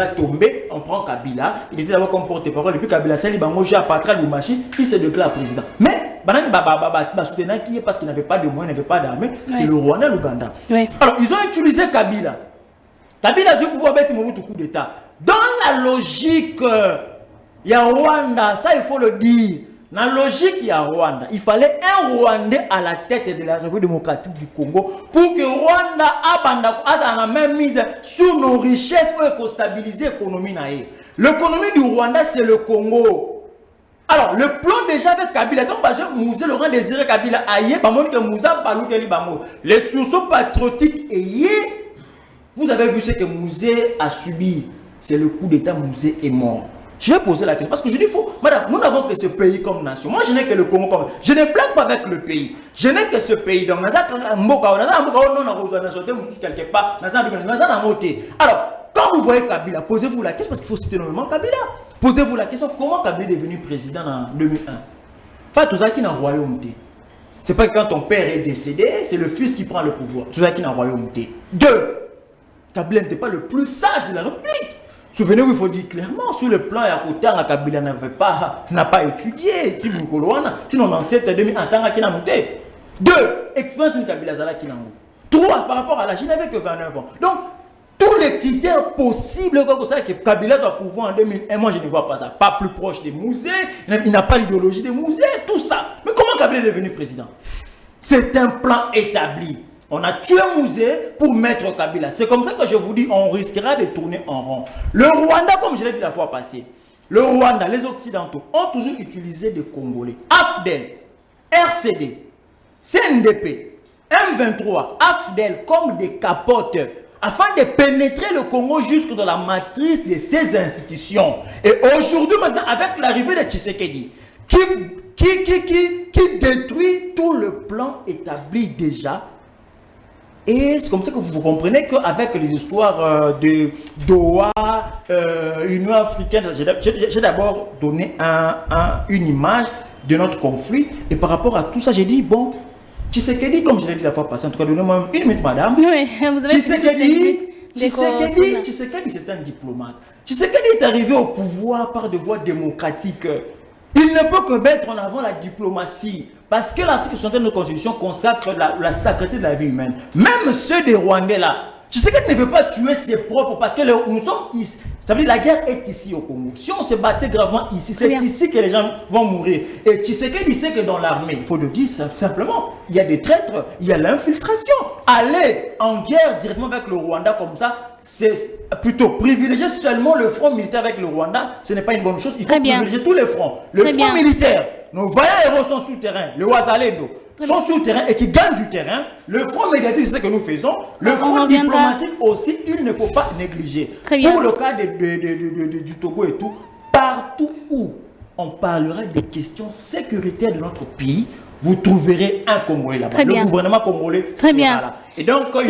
tombé, on prend Kabila. Il était d'abord comme porte-parole. Et puis Kabila, c'est à Patra Lumachi, il se déclare président. Mais, parce qu'il n'avait pas de moyens, il n'avait pas d'armée, c'est le Rwanda et l'Ouganda. Alors, ils ont utilisé Kabila. Kabila a dû pouvoir mettre un coup d'État. Dans la logique, il y a Rwanda, ça il faut le dire. Dans la logique, il y a Rwanda. Il fallait un Rwandais à la tête de la République démocratique du Congo pour que Rwanda ait la même mise sur nos richesses pour stabiliser l'économie. L'économie du Rwanda, c'est le Congo. Alors, le plan déjà avec Kabila, Mouzé Laurent Désiré Kabila, les sources patriotiques vous avez vu ce que Mouzé a subi. C'est le coup d'État, Mouzé est mort. Je vais poser la question. Parce que je dis, madame, nous n'avons que ce pays comme nation. Moi, je n'ai que le Congo comme... Je ne blague pas avec le pays. Je n'ai que ce pays. Donc, alors, quand vous voyez Kabila, posez-vous la question, parce qu'il faut citer normalement Kabila. Posez-vous la question, comment Kabila est devenu président en 2001? Pas tout ça qui est dans le royaume. C'est pas que quand ton père est décédé, c'est le fils qui prend le pouvoir. Tout ça qui est dans le royaume. 2. Kabila n'était pas le plus sage de la République. Souvenez-vous, il faut dire clairement, sur le plan à côté, Kabila n'a pas étudié. Tu n'en ancêtre 2000 en tant qu'il a noté. 2. Expérience de Kabila Zala qui n'a pas. 3. Par rapport à l'âge, il n'avait que 29 ans. Donc, tous les critères possibles que Kabila doit pouvoir en 2001, moi je ne vois pas ça. Pas plus proche des musées, il n'a pas l'idéologie des musées, tout ça. Mais comment Kabila est devenu président? C'est un plan établi. On a tué Mouzé pour mettre Kabila. C'est comme ça que je vous dis, on risquera de tourner en rond. Le Rwanda, comme je l'ai dit la fois passée, le Rwanda, les Occidentaux ont toujours utilisé des Congolais. AFDEL, RCD, CNDP, M23, AFDEL comme des capotes afin de pénétrer le Congo jusque dans la matrice de ces institutions. Et aujourd'hui, maintenant, avec l'arrivée de Tshisekedi, qui détruit tout le plan établi déjà. Et c'est comme ça que vous comprenez qu'avec les histoires de Doha, Union africaine, j'ai d'abord donné une image de notre conflit. Et par rapport à tout ça, j'ai dit, bon, Tshisekedi, comme je l'ai dit la fois passée, en tout cas, donnez-moi une minute, madame. Oui, vous avez Tshisekedi, c'est un diplomate. Tshisekedi est arrivé au pouvoir par des voies démocratiques. Il ne peut que mettre en avant la diplomatie. Parce que l'article 61 de notre constitution consacre la sacreté de la vie humaine. Même ceux des Rwandais là, Tshisekedi ne veut pas tuer ses propres parce que nous sommes ici. Ça veut dire que la guerre est ici au Congo. Si on se battait gravement ici, c'est ici que les gens vont mourir. Et Tshisekedi sait que dans l'armée, il faut le dire simplement, il y a des traîtres, il y a l'infiltration. Aller en guerre directement avec le Rwanda comme ça, c'est plutôt privilégier seulement le front militaire avec le Rwanda, ce n'est pas une bonne chose. Il faut privilégier tous les fronts. Le front militaire, nos vaillants héros sont souterrains, le Ouazalendo sont souterrains et qui gagnent du terrain. Le front médiatique, c'est ce que nous faisons. Le front diplomatique aussi, il ne faut pas négliger. Pour le cas du Togo et tout, partout où on parlera des questions sécuritaires de notre pays, vous trouverez un Congolais là-bas. Le gouvernement congolais sera là. Et donc, il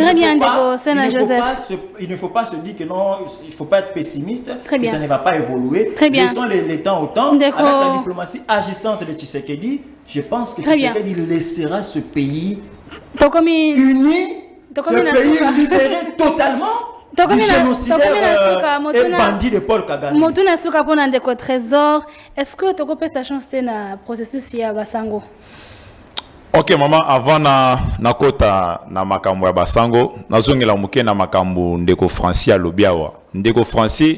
ne faut pas se dire que non, il ne faut pas être pessimiste, que ça ne va pas évoluer. Laissons les temps au temps. Avec la diplomatie agissante de Tshisekedi, je pense que Tshisekedi laissera ce pays uni, ce pays libéré totalement du génocidaire et bandit de Paul Kagame. Motuna suka pona ndeko trésor. Est-ce que tu as ta chance na processus ya Basango? Ok maman, avant na kota na makambo ya Basango, nazongela muke na makambo ndeko Francis alobiawa. Ndeko Francis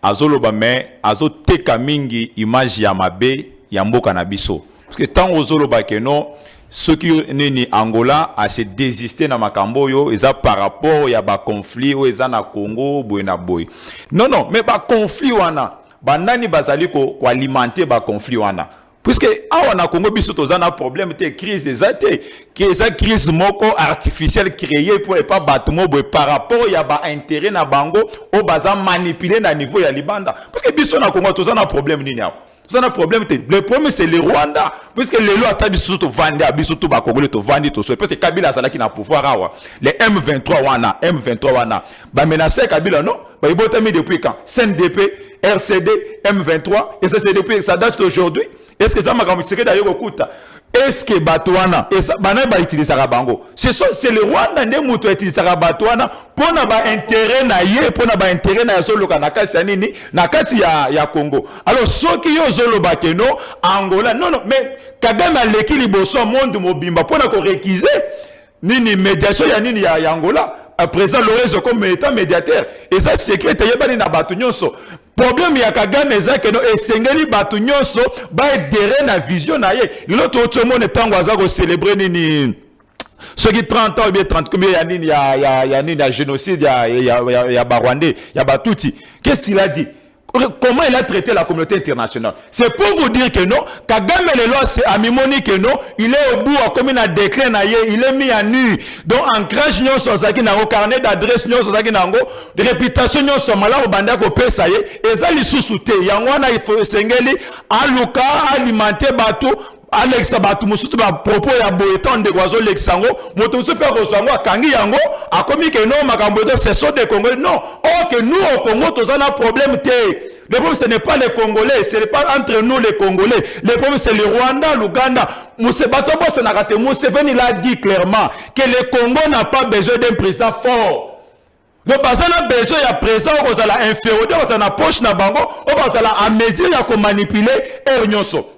azoloba me azoteka mingi image ya mabe ya mboka na biso. Parce que tant ozoloba ke no ceux qui nini Angola a se désister na makambo yo eza par rapport ya ba conflit o eza na Congo boy na boy. Non non, mais ba conflit wana banani bazali ko alimenter ba conflit wana. Puisque awa na Congo biso tozana problème te crise ezate que eza crise moko artificielle créée pour pas batmo boy par rapport ya ba intérêt na bango o baza manipuler na niveau ya libanda. Parce que biso na Congo tozana problème nini awa. Ça a un problème. Le problème c'est le Rwanda. Parce que les lois ont surtout vendu à Bissoutou Bakogolé to vendu tout ça. Parce que Kabila ça qui n'a pouvoir les M23 wana, M23 wana. Ba menacer Kabila non. Ba ils ont mis depuis quand? CNDP, RCD, M23 et ça c'est depuis ça date d'aujourd'hui. Est-ce que ça m'a comme c'est d'ailleurs écoute. Est-ce que Batouana et ça bana ba utiliser bango? C'est le Rwanda ndé muto utiliser Batouana pour na ba intérêt na yé pour na ba intérêt na solo kana kati nini na kati ya Congo. Alors soki yo zolo bakeno Angola non non mais Kagame a leki liboso monde mobimba pour na ko réquiser nini médiation ya nini ya Angola. À présent Lorenzo comme état médiateur et ça secret yebani na batu nyonso. Problème ya Kagame ezake no esengeli batu nyonso ba edere na vision na ye. L'autre monde tango azako célébrer nini ceux qui 30 ans ou bien 30 combien ya nini ya génocide ya Barwandais, ya Batuti. Qu'est-ce qu'il a dit? Comment il a traité la communauté internationale? C'est pour vous dire que non, Kagame les lois c'est amimoni que non, il est au bout comme il a déclaré il est mis à nu. Donc ancrage nyon so saki nango carnet d'adresse nyon so saki nango, de réputation nyon so mala au banda ko pesa ye, ezali susute. Yango na il faut sengeli aluka alimenter bateau Alex Abatu musutu ba propos ya boeton de Guazo Lexango moto se faire reçoit kangi yango a commis que non makambo de ce sont des Congolais non or que nous au Congo tous on a problème té le problème ce n'est pas les Congolais ce n'est pas entre nous les Congolais le problème c'est le Rwanda l'Ouganda Mousse Batobo se n'a raté Museveni l'a dit clairement que le Congo n'a pas besoin d'un président fort. Donc, parce qu'on a besoin d'un président qui a inférieur, qui a poche na bango, qui a mesure de manipuler Ernyoso.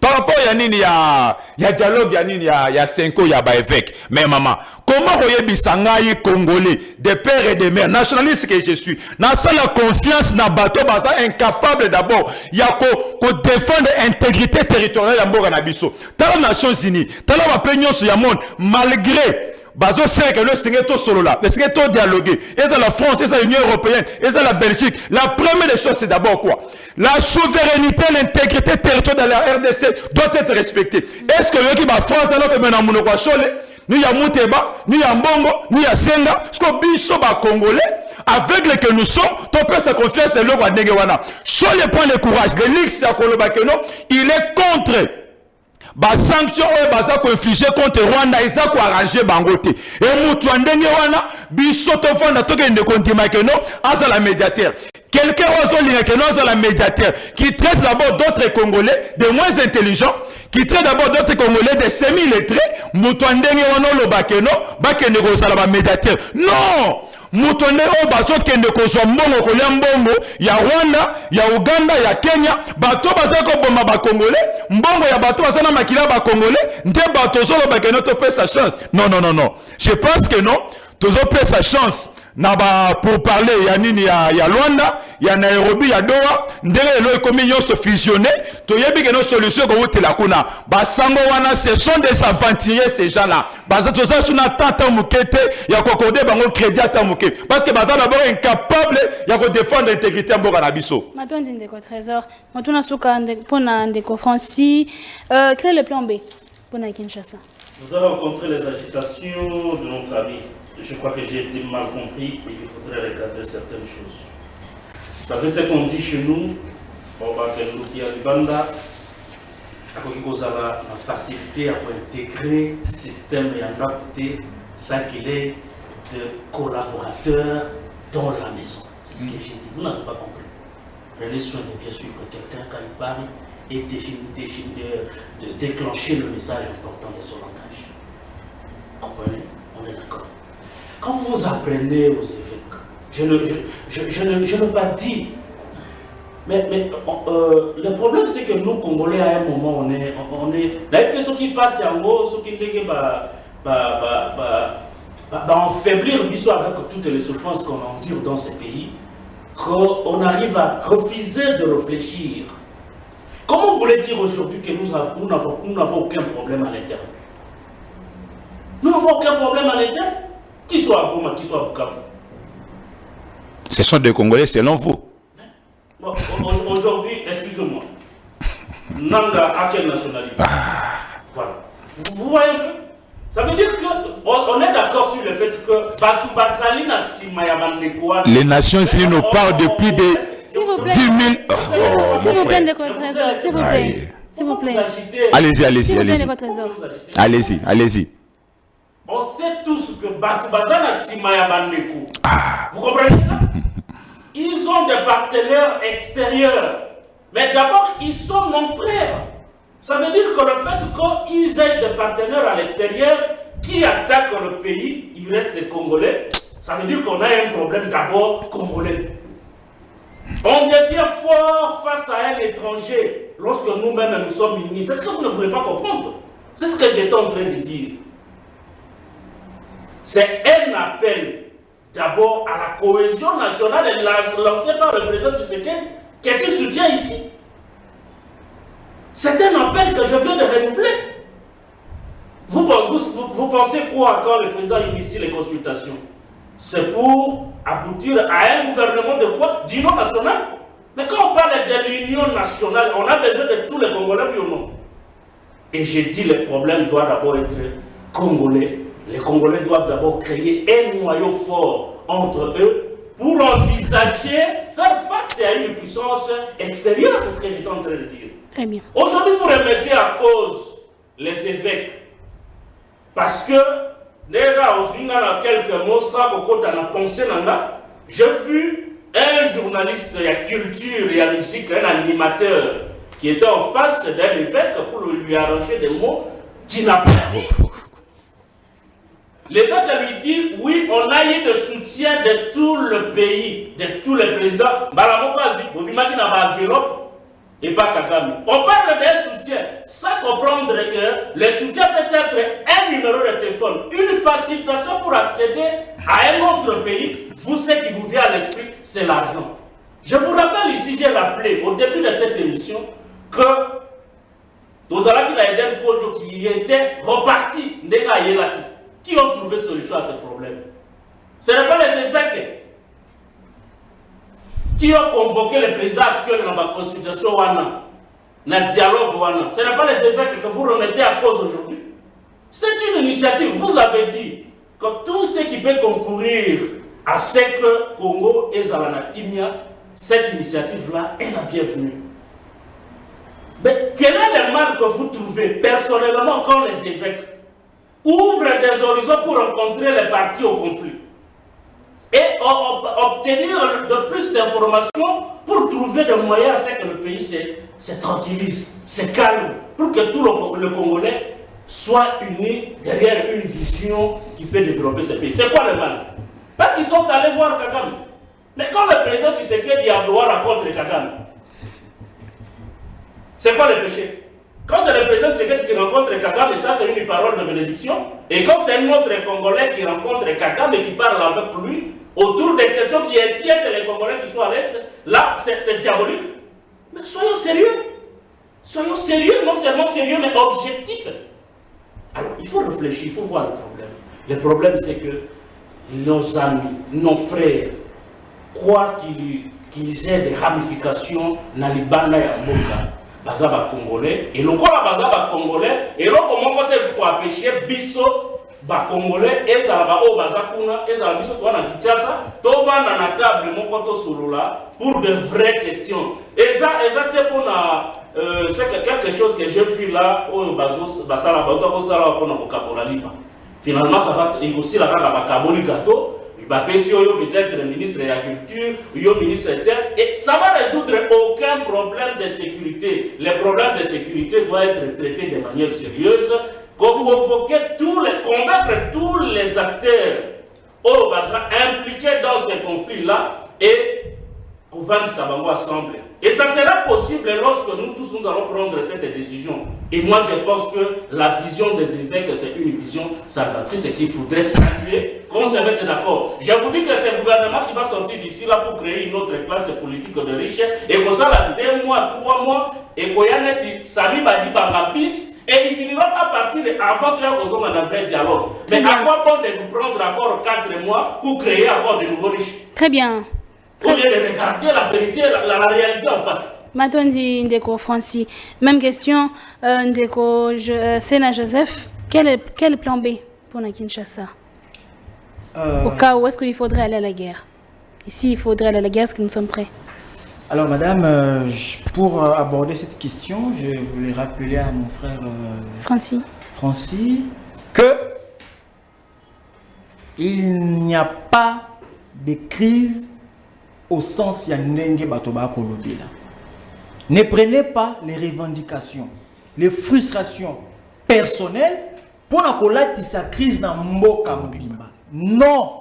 Par rapport à nini ya dialogue ya nini ya Senko ya ba évêque mais maman comment oyebisa ngai congolais de père et de mère nationaliste que je suis na ça la confiance na bato baza incapable d'abord ya ko défendre intégrité territoriale ya mboka na biso tala Nations Unies tala ba peñon sur ya monde malgré bazo c'est que le singeto solo là le singeto dialoguer et ça la France et ça l'Union européenne et ça la Belgique la première des choses c'est d'abord quoi la souveraineté l'intégrité territoriale de la RDC doit être respectée. Est-ce que le qui va France alors que maintenant mon quoi chole ni ya Mouteba ni ya Mbongo ni ya Senga ce que biso ba congolais avec les que nous sommes ton père sa confiance c'est le roi Negewana chole prend le courage le lix ya koloba que non il est contre ba sanction oyo baza ko infliger contre Rwanda eza ko arranger bangote et mutu ndenge wana biso to fanda to kende kontima que non asa la médiateur quelqu'un qui est la médiateur, qui traite d'abord d'autres Congolais de moins intelligents, qui traite d'abord d'autres Congolais de semi-lettrés, Moutouandenge Wano Bakeno, Bakene Rosalaba médiateur. Non! Moutouandenge Obaso Kende Kozwa Mbongo Kolia Mbongo, ya Rwanda, ya Uganda, ya Kenya, Bato Bazako Bomba Ba Congolais, Mbongo ya Bato Bazana Makila Ba Congolais, Nde Bato Zolo Bakeno Topé sa chance. Non, non, non, non. Je pense que non, Tozo pèse sa chance. pour parler, il y a Nini, il y a Luanda, il y a Nairobi, il y a Doha, se fusionner, il y a une solution comme vous la kuna. Ce sont des aventuriers, ces gens-là. Parce que ça, c'est un temps moukete, il y a qu'au bango crédit à temps moukete. Parce que Baza d'abord incapable, il y a qu'au défendre l'intégrité en Boganabiso. Maintenant, on dit que trésor. Maintenant, on a des Francis. Quel est le plan B pour Kinshasa? Nous avons rencontré les agitations de notre ami. Je crois que j'ai été mal compris et qu'il faudrait recadrer certaines choses. Vous savez ce qu'on dit chez nous, la facilité à intégrer le système et à adapter ça qu'il est de collaborateurs dans la maison. C'est ce que j'ai dit. Vous n'avez pas compris. Prenez soin de bien suivre quelqu'un quand il parle et de déclencher le message important de son langage. Comprenez? On est d'accord. Quand vous apprenez aux évêques, je ne pas dit, mais le problème c'est que nous Congolais à un moment on est d'ailleurs ceux qui passent en haut, ceux qui disent enfaiblir biso avec toutes les souffrances qu'on endure dans ces pays, qu'on arrive à refuser de réfléchir. Comment vous voulez dire aujourd'hui que nous n'avons aucun problème à l'interne? Nous n'avons aucun problème à l'interne? Qui soit à Goma, qui soit à Bukavu. Ce sont des Congolais selon vous. Bon, aujourd'hui, excusez-moi. Nanga à quelle nationalité? Voilà. Vous voyez un peu? Ça veut dire qu'on est d'accord sur le fait que Batu Basali na Simayamandekwa. Les Nations Unies nous parlent depuis des 10 000. S'il vous plaît, s'il vous plaît. S'il vous plaît. Allez-y. Allez-y. On sait tous que Batu Basali na Simayamandekwa. Vous comprenez ça? Ils ont des partenaires extérieurs. Mais d'abord, ils sont nos frères. Ça veut dire que le fait qu'ils aient des partenaires à l'extérieur qui attaquent le pays, il reste des Congolais. Ça veut dire qu'on a un problème d'abord congolais. On devient fort face à un étranger lorsque nous-mêmes nous sommes unis. C'est ce que vous ne voulez pas comprendre. C'est ce que j'étais en train de dire. C'est un appel d'abord à la cohésion nationale lancée par le président Tshisekedi que tu soutiens ici. C'est un appel que je viens de renouveler. Vous pensez quoi quand le président initie les consultations? C'est pour aboutir à un gouvernement de quoi? D'union nationale. Mais quand on parle de l'union nationale, on a besoin de tous les Congolais, oui ou non? Et j'ai dit le problème doit d'abord être congolais. Les Congolais doivent d'abord créer un noyau fort entre eux pour envisager, faire face à une puissance extérieure. C'est ce que j'étais en train de dire. Très bien. Aujourd'hui, vous remettez à cause les évêques. Parce que, déjà, aussi, dans quelques mots, ça, quand on a pensé, j'ai vu un journaliste, il y a culture, il y a musique, un animateur qui était en face d'un évêque pour lui arranger des mots qu'il n'a pas dit. L'évêque lui dit, oui, on a eu le soutien de tout le pays, de tous les présidents. Et pas Kagame. On parle d'un soutien, sans comprendre que le soutien peut être un numéro de téléphone, une facilitation pour accéder à un autre pays. Vous, ce qui vous vient à l'esprit, c'est l'argent. Je vous rappelle ici, j'ai rappelé au début de cette émission que Tozalaki na Eden Kojo qui était reparti, qui ont trouvé solution à ce problème. Ce n'est pas les évêques qui ont convoqué le président actuel dans la consultation dans le dialogue. Ce n'est pas les évêques que vous remettez à cause aujourd'hui. C'est une initiative. Vous avez dit que tout ce qui peut concourir à ce que Congo et Zalanatimia, cette initiative-là est la bienvenue. Mais quel est le mal que vous trouvez personnellement quand les évêques ouvrent des horizons pour rencontrer les partis au conflit et obtenir de plus d'informations pour trouver des moyens à ce que le pays se tranquillise, se calme, pour que tout le Congolais soit uni derrière une vision qui peut développer ce pays. C'est quoi le mal? Parce qu'ils sont allés voir Kagame. Mais quand le président Tshisekedi a droit à contre Kagame, c'est quoi le péché? Quand c'est le président Tshisekedi qui rencontre Kagame, ça c'est une parole de bénédiction. Et quand c'est un autre Congolais qui rencontre Kagame et qui parle avec lui, autour des questions qui inquiètent les Congolais qui sont à l'Est, là c'est diabolique. Mais soyons sérieux. Soyons sérieux, non seulement sérieux, mais objectifs. Alors, il faut réfléchir, il faut voir le problème. Le problème, c'est que nos amis, nos frères, quoi qu'ils aient des ramifications dans les bandes et Bazaba Congolais, et le quoi Bazaba Congolais, et là, comment on peut empêcher Bisso ba Congolais, et ça va au Bazakuna, et ça va Bisso, toi, dans Kinshasa, tout va dans la table, mon côté solo là, pour de vraies questions. Et ça, c'est quelque chose que j'ai vu là, au Basala, finalement, ça va aussi la Kaboli gâteau. Peut-être le ministre de l'Agriculture, le ministre de la Terre, et ça va résoudre aucun problème de sécurité. Les problèmes de sécurité doivent être traités de manière sérieuse, convaincre tous les acteurs au Baza impliqués dans ce conflit-là et convaincre Sabango ensemble. Et ça sera possible lorsque nous tous nous allons prendre cette décision. Et moi je pense que la vision des évêques, c'est une vision salvatrice et qu'il faudrait saluer, qu'on se mette d'accord. Je vous dis que c'est le gouvernement qui va sortir d'ici là pour créer une autre classe politique de riches et que ça là 2 mois, 3 mois, et qu'il y a Sami Badi Bangabis, et il finira par partir avant qu'il y ait un vrai dialogue. Mais à quoi bon de nous prendre encore 4 mois pour créer encore de nouveaux riches? Très bien. Au lieu de regarder la vérité, la réalité en face. Matondi Ndeko Francis, même question, Ndeko Sena Joseph, quel est le plan B pour la Kinshasa? Au cas où est-ce qu'il faudrait aller à la guerre? Ici, il faudrait aller à la guerre, est-ce que nous sommes prêts? Alors madame, pour aborder cette question, je voulais rappeler à mon frère Francis que il n'y a pas de crise au sens Yandenge Batoba Kolobela. Ne prenez pas les revendications, les frustrations personnelles pour la sa crise dans Mboka Mbimba. Non!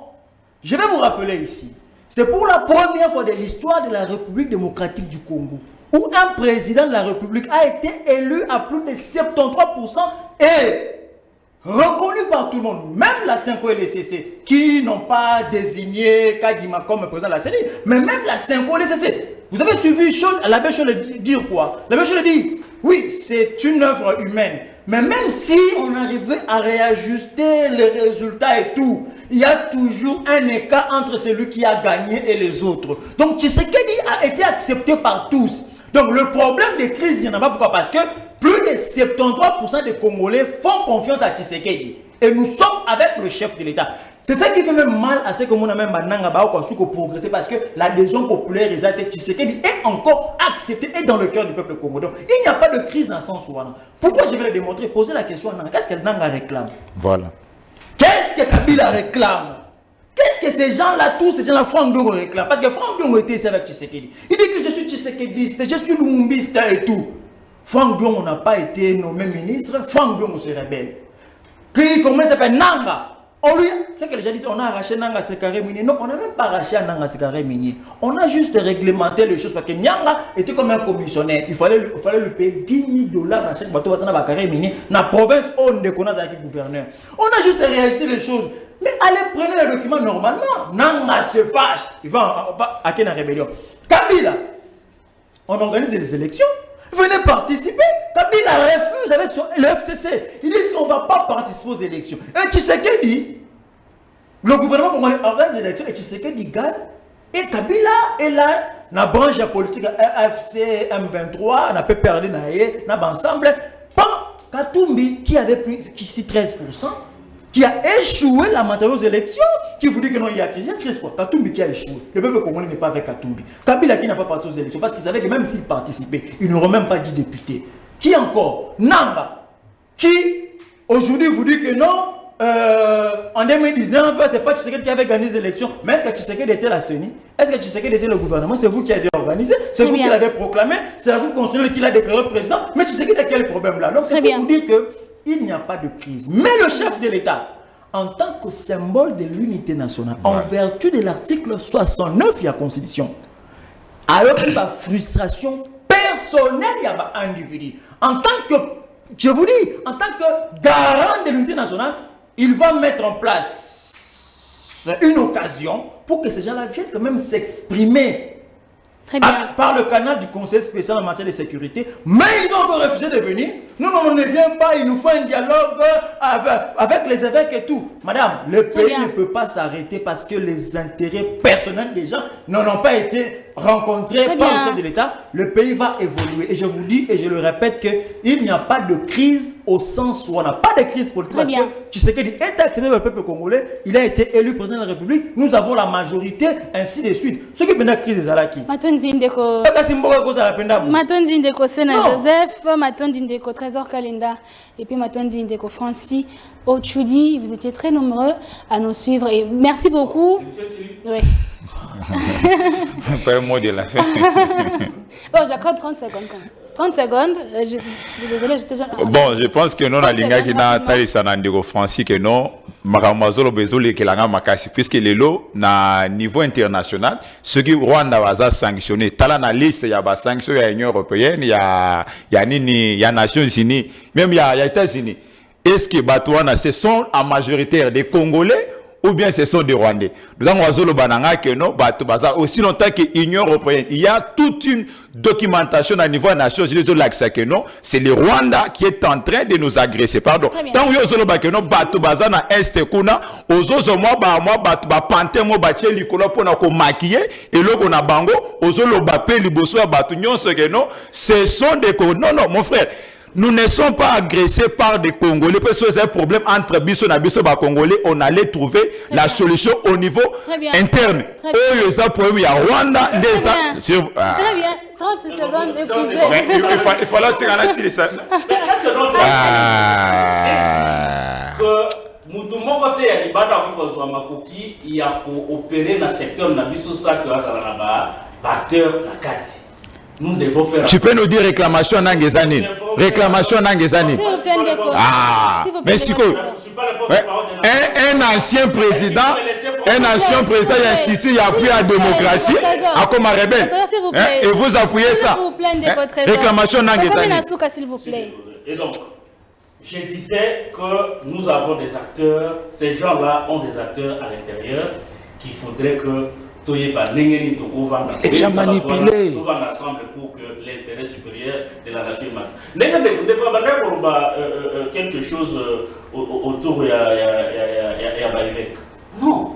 Je vais vous rappeler ici, c'est pour la première fois de l'histoire de la République démocratique du Congo où un président de la République a été élu à plus de 73% et reconnu par tout le monde, même la 5O et les CC, qui n'ont pas désigné Kadima comme président de la CENI, mais même la 5O et les CC. Vous avez suivi l'abbé Chole dire quoi? L'abbé Chole dit, oui, c'est une œuvre humaine, mais même si on arrivait à réajuster les résultats et tout, il y a toujours un écart entre celui qui a gagné et les autres. Donc Tshisekedi a été accepté par tous. Donc le problème des crises, il n'y en a pas. Pourquoi? Parce que plus de 73% des Congolais font confiance à Tshisekedi. Et nous sommes avec le chef de l'État. C'est ça qui fait même mal à ce que mon ami progresser parce que l'adhésion populaire de Tshisekedi est encore acceptée et dans le cœur du peuple congolais. Donc, il n'y a pas de crise dans le sens où. Pourquoi je vais le démontrer? Poser la question à Nanga. Qu'est-ce que Nanga réclame? Voilà. Qu'est-ce que Kabila réclame? Qu'est-ce que ces gens-là, tous ces gens-là, Franck Ndongo réclament? Parce que Franck Ndongo était ici avec Tshisekedi. Il dit que je suis Tshisekediste, je suis Lumumbiste et tout. Franck Ndongo n'a pas été nommé ministre, Franck Ndongo se rebelle. Puis, comment il s'appelle? Nanga. On lui, c'est que les gens disent, on a arraché Nanga Sekare minier. Non, on n'a même pas arraché Nanga Sekare minier. On a juste réglementé les choses parce que Nyanga était comme un commissionnaire. Il fallait lui payer $10 000 dans chaque bateau dans la carré minier. Dans la province, on ne connaît pas le gouverneur. On a juste réajusté les choses. Mais allez prendre les documents normalement. Nanga se fâche. Il va à quelle rébellion? Kabila, on organise des élections. Venez participer. Kabila refuse avec le FCC. Ils disent qu'on ne va pas participer aux élections. Et Tshisekedi, le gouvernement congolais organise des élections et Tshisekedi gagne. Et Kabila est là, dans la branche politique FC M23, n'a pas perdu, n'a pas ensemble. Katumbi, qui avait pris 13%, qui a échoué la matérielle aux élections, qui vous dit que non, il y a crise. Il y a crise quoi? Katumbi qui a échoué. Le peuple congolais n'est pas avec Katumbi. Kabila qui n'a pas participé aux élections parce qu'il savait que même s'il participait, il n'aurait même pas 10 députés. Qui encore? Nanga, qui aujourd'hui vous dit que non, en 2019, ce n'est pas Tshisekedi qui avait gagné les élections. Mais est-ce que Tshisekedi était la CENI? Est-ce que Tshisekedi était le gouvernement? C'est vous qui avez organisé, c'est vous qui l'avez proclamé, c'est la Cour constitutionnelle qui l'a déclaré président. Mais Tshisekedi a quel problème là? Donc c'est pour vous dire que il n'y a pas de crise. Mais le chef de l'État, en tant que symbole de l'unité nationale, en vertu de l'article 69 de la Constitution, avec la frustration personnelle, il y a un individu. En tant que je vous dis, en tant que garant de l'unité nationale, il va mettre en place une occasion pour que ces gens-là viennent quand même s'exprimer par le canal du Conseil spécial en matière de sécurité. Mais ils ont encore refusé de venir. Non, on ne vient pas, il nous faut un dialogue avec les évêques et tout. Madame, le pays ne peut pas s'arrêter parce que les intérêts personnels des gens n'ont pas été rencontrés par le chef de l'État. Le pays va évoluer. Et je vous dis et je le répète qu'il n'y a pas de crise au sens où on n'a pas de crise politique. Parce que Tshisekedi est actionné par le peuple congolais. Il a été élu président de la République. Nous avons la majorité, ainsi de suite. Ce qui est la crise des Alaki. Matondi Ndeko Sena Joseph, Matondi Ndeko Trésor Kalenda et puis Matondi Ndeko Francis Ochudi. Vous étiez très nombreux à nous suivre et merci beaucoup. Oui. Pas un mot de la fin. Oh, j'accorde 30 secondes. 30 secondes. Désolé, j'étais jeune. Bon, je pense que non, la ligne qui n'a pas Ndeko Francis que non. Makamazolo bezole ke langa makasi puisque lelo na niveau international ce qui Rwanda va sanctionner tala na liste ya ba sanctions ya Union européenne ya nini ya Nations Unies même ya États-Unis. Est-ce que Batouana ce sont en majoritaire des Congolais ou bien ce sont des Rwandais? Nous avons Wazolo Bananga que non, aussi longtemps que l'Union européenne, il y a toute une documentation à niveau des Nations Unies de l'accès que non, c'est le Rwanda qui est en train de nous agresser. Pardon. Tant que Wazolo Bakeno, Batu Bazana Est Kuna, Ozozo moi, Batu Bapante, moi, Baché, Likola, pour nous maquiller, et là, on a Bango, Ozolo Bapé, Liboso, Batu Nyon, ce que non, ce sont des Congolais. Non, mon frère. Nous ne sommes pas agressés par des Congolais. Parce que c'est un problème entre Bisso et Bisso Congolais. On allait trouver la solution au niveau interne. Eux, les problèmes, il y a Rwanda, les Très bien. 30 secondes épuisées. Il fallait tirer la scie. Mais qu'est-ce que notre que Moutoumon côté ya libanda ko kozwa makoki ya ko opérer dans secteur na Bisso ça que azala na ba batteur na kati. Nous devons faire. Tu peux nous dire réclamation en Angezani. Réclamation en Angezani. Ah, mais c'est quoi? Un ancien président, il a institué, il a appuyé la démocratie, à comme un rebelle. Et vous appuyez ça. Réclamation en Angezani. Et donc, je disais que nous avons des acteurs, ces gens-là ont des acteurs à l'intérieur qu'il faudrait que déjà manipulé. Nous allons ensemble pour que l'intérêt supérieur de la nation quelque chose autour de l'évêque. Non.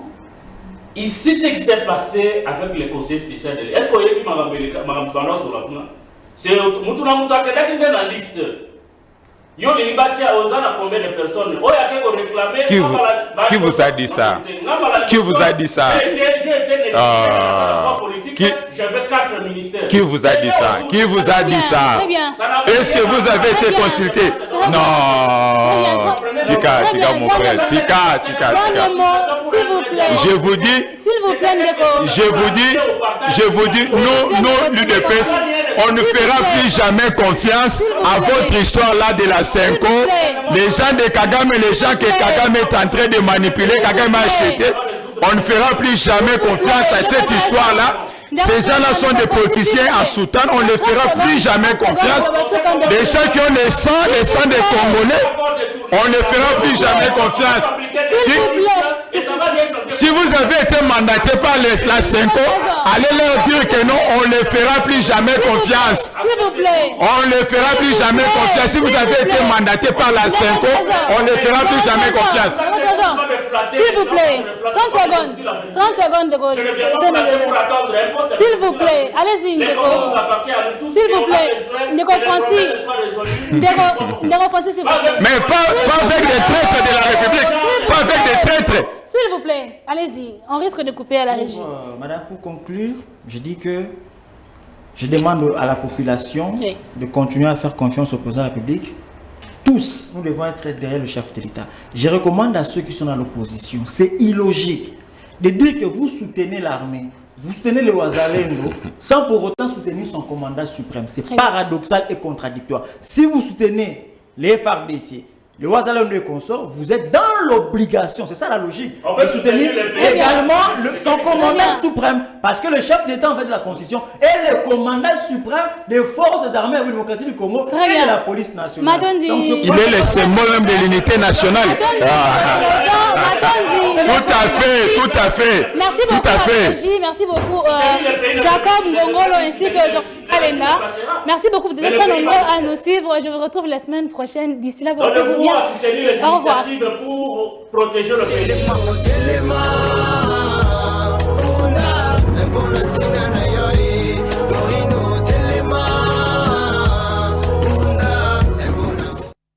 Ici, ce qui s'est passé avec le conseil spécial de l'État. Est-ce qu'il y a eu Mme Bana sur la Puna? C'est Moutouna Mouta qui est dans la liste. Yo Libatia Ozana combien de personnes? Oh, il y a qui réclamer. Qui vous a dit ça? Qui vous a dit ça? J'avais 4 ministères. Qui vous a dit ça? Qui vous a dit ça? Est-ce que vous avez été consulté? Non. Tika, mon frère. Tika. Je vous dis, nous, l'UDPS, on ne fera plus jamais confiance à votre histoire là de la 5 ans. Les gens de Kagame, les gens que Kagame est en train de manipuler, Kagame a acheté. On ne fera plus jamais confiance à cette histoire là. Ces gens-là sont des politiciens en soutane, on ne fera plus jamais confiance. Des gens qui ont le sang des Congolais, on ne fera plus jamais confiance. Si vous avez été mandaté par la SENCO, allez leur dire que non, on ne fera plus jamais confiance. On ne fera plus jamais confiance. Si vous avez été mandaté par la SENCO, on ne fera plus jamais confiance. S'il vous plaît, 30 secondes. 30 secondes de gauche. S'il vous plaît, allez-y, Ndeko. S'il vous plaît, Ndeko Francis. Ndeko Francis, s'il vous plaît. Mais pas avec des traîtres de la République. Pas avec des traîtres. S'il vous plaît, allez-y. On risque de couper à la régie. Madame, pour conclure, je dis que je demande à la population de continuer à faire confiance au président de la République. Tous, nous devons être derrière le chef de l'État. Je recommande à ceux qui sont dans l'opposition, c'est illogique de dire que vous soutenez l'armée, vous soutenez le Ouazalendo, sans pour autant soutenir son commandant suprême. C'est paradoxal et contradictoire. Si vous soutenez les FARDC, le Ouazala et consorts, vous êtes dans l'obligation, c'est ça la logique, On peut de soutenir soutenir les pays. également son commandant bien. suprême, parce que le chef d'État en fait de la Constitution est le commandant suprême des forces armées démocratiques du Congo Très et bien. de la police nationale. Matondi. Donc, je Il crois est que- le symbole même de l'unité nationale. Tout à fait, tout à fait. Merci beaucoup, Tout à fait. Régie. Merci beaucoup, Jacob Ngongolo ainsi que Jean Alenda. Merci beaucoup, vous êtes très nombreux à nous suivre. Je vous retrouve la semaine prochaine. D'ici là, portez-vous Donnez-vous bien. à soutenir les Au revoir. initiatives pour protéger le pays.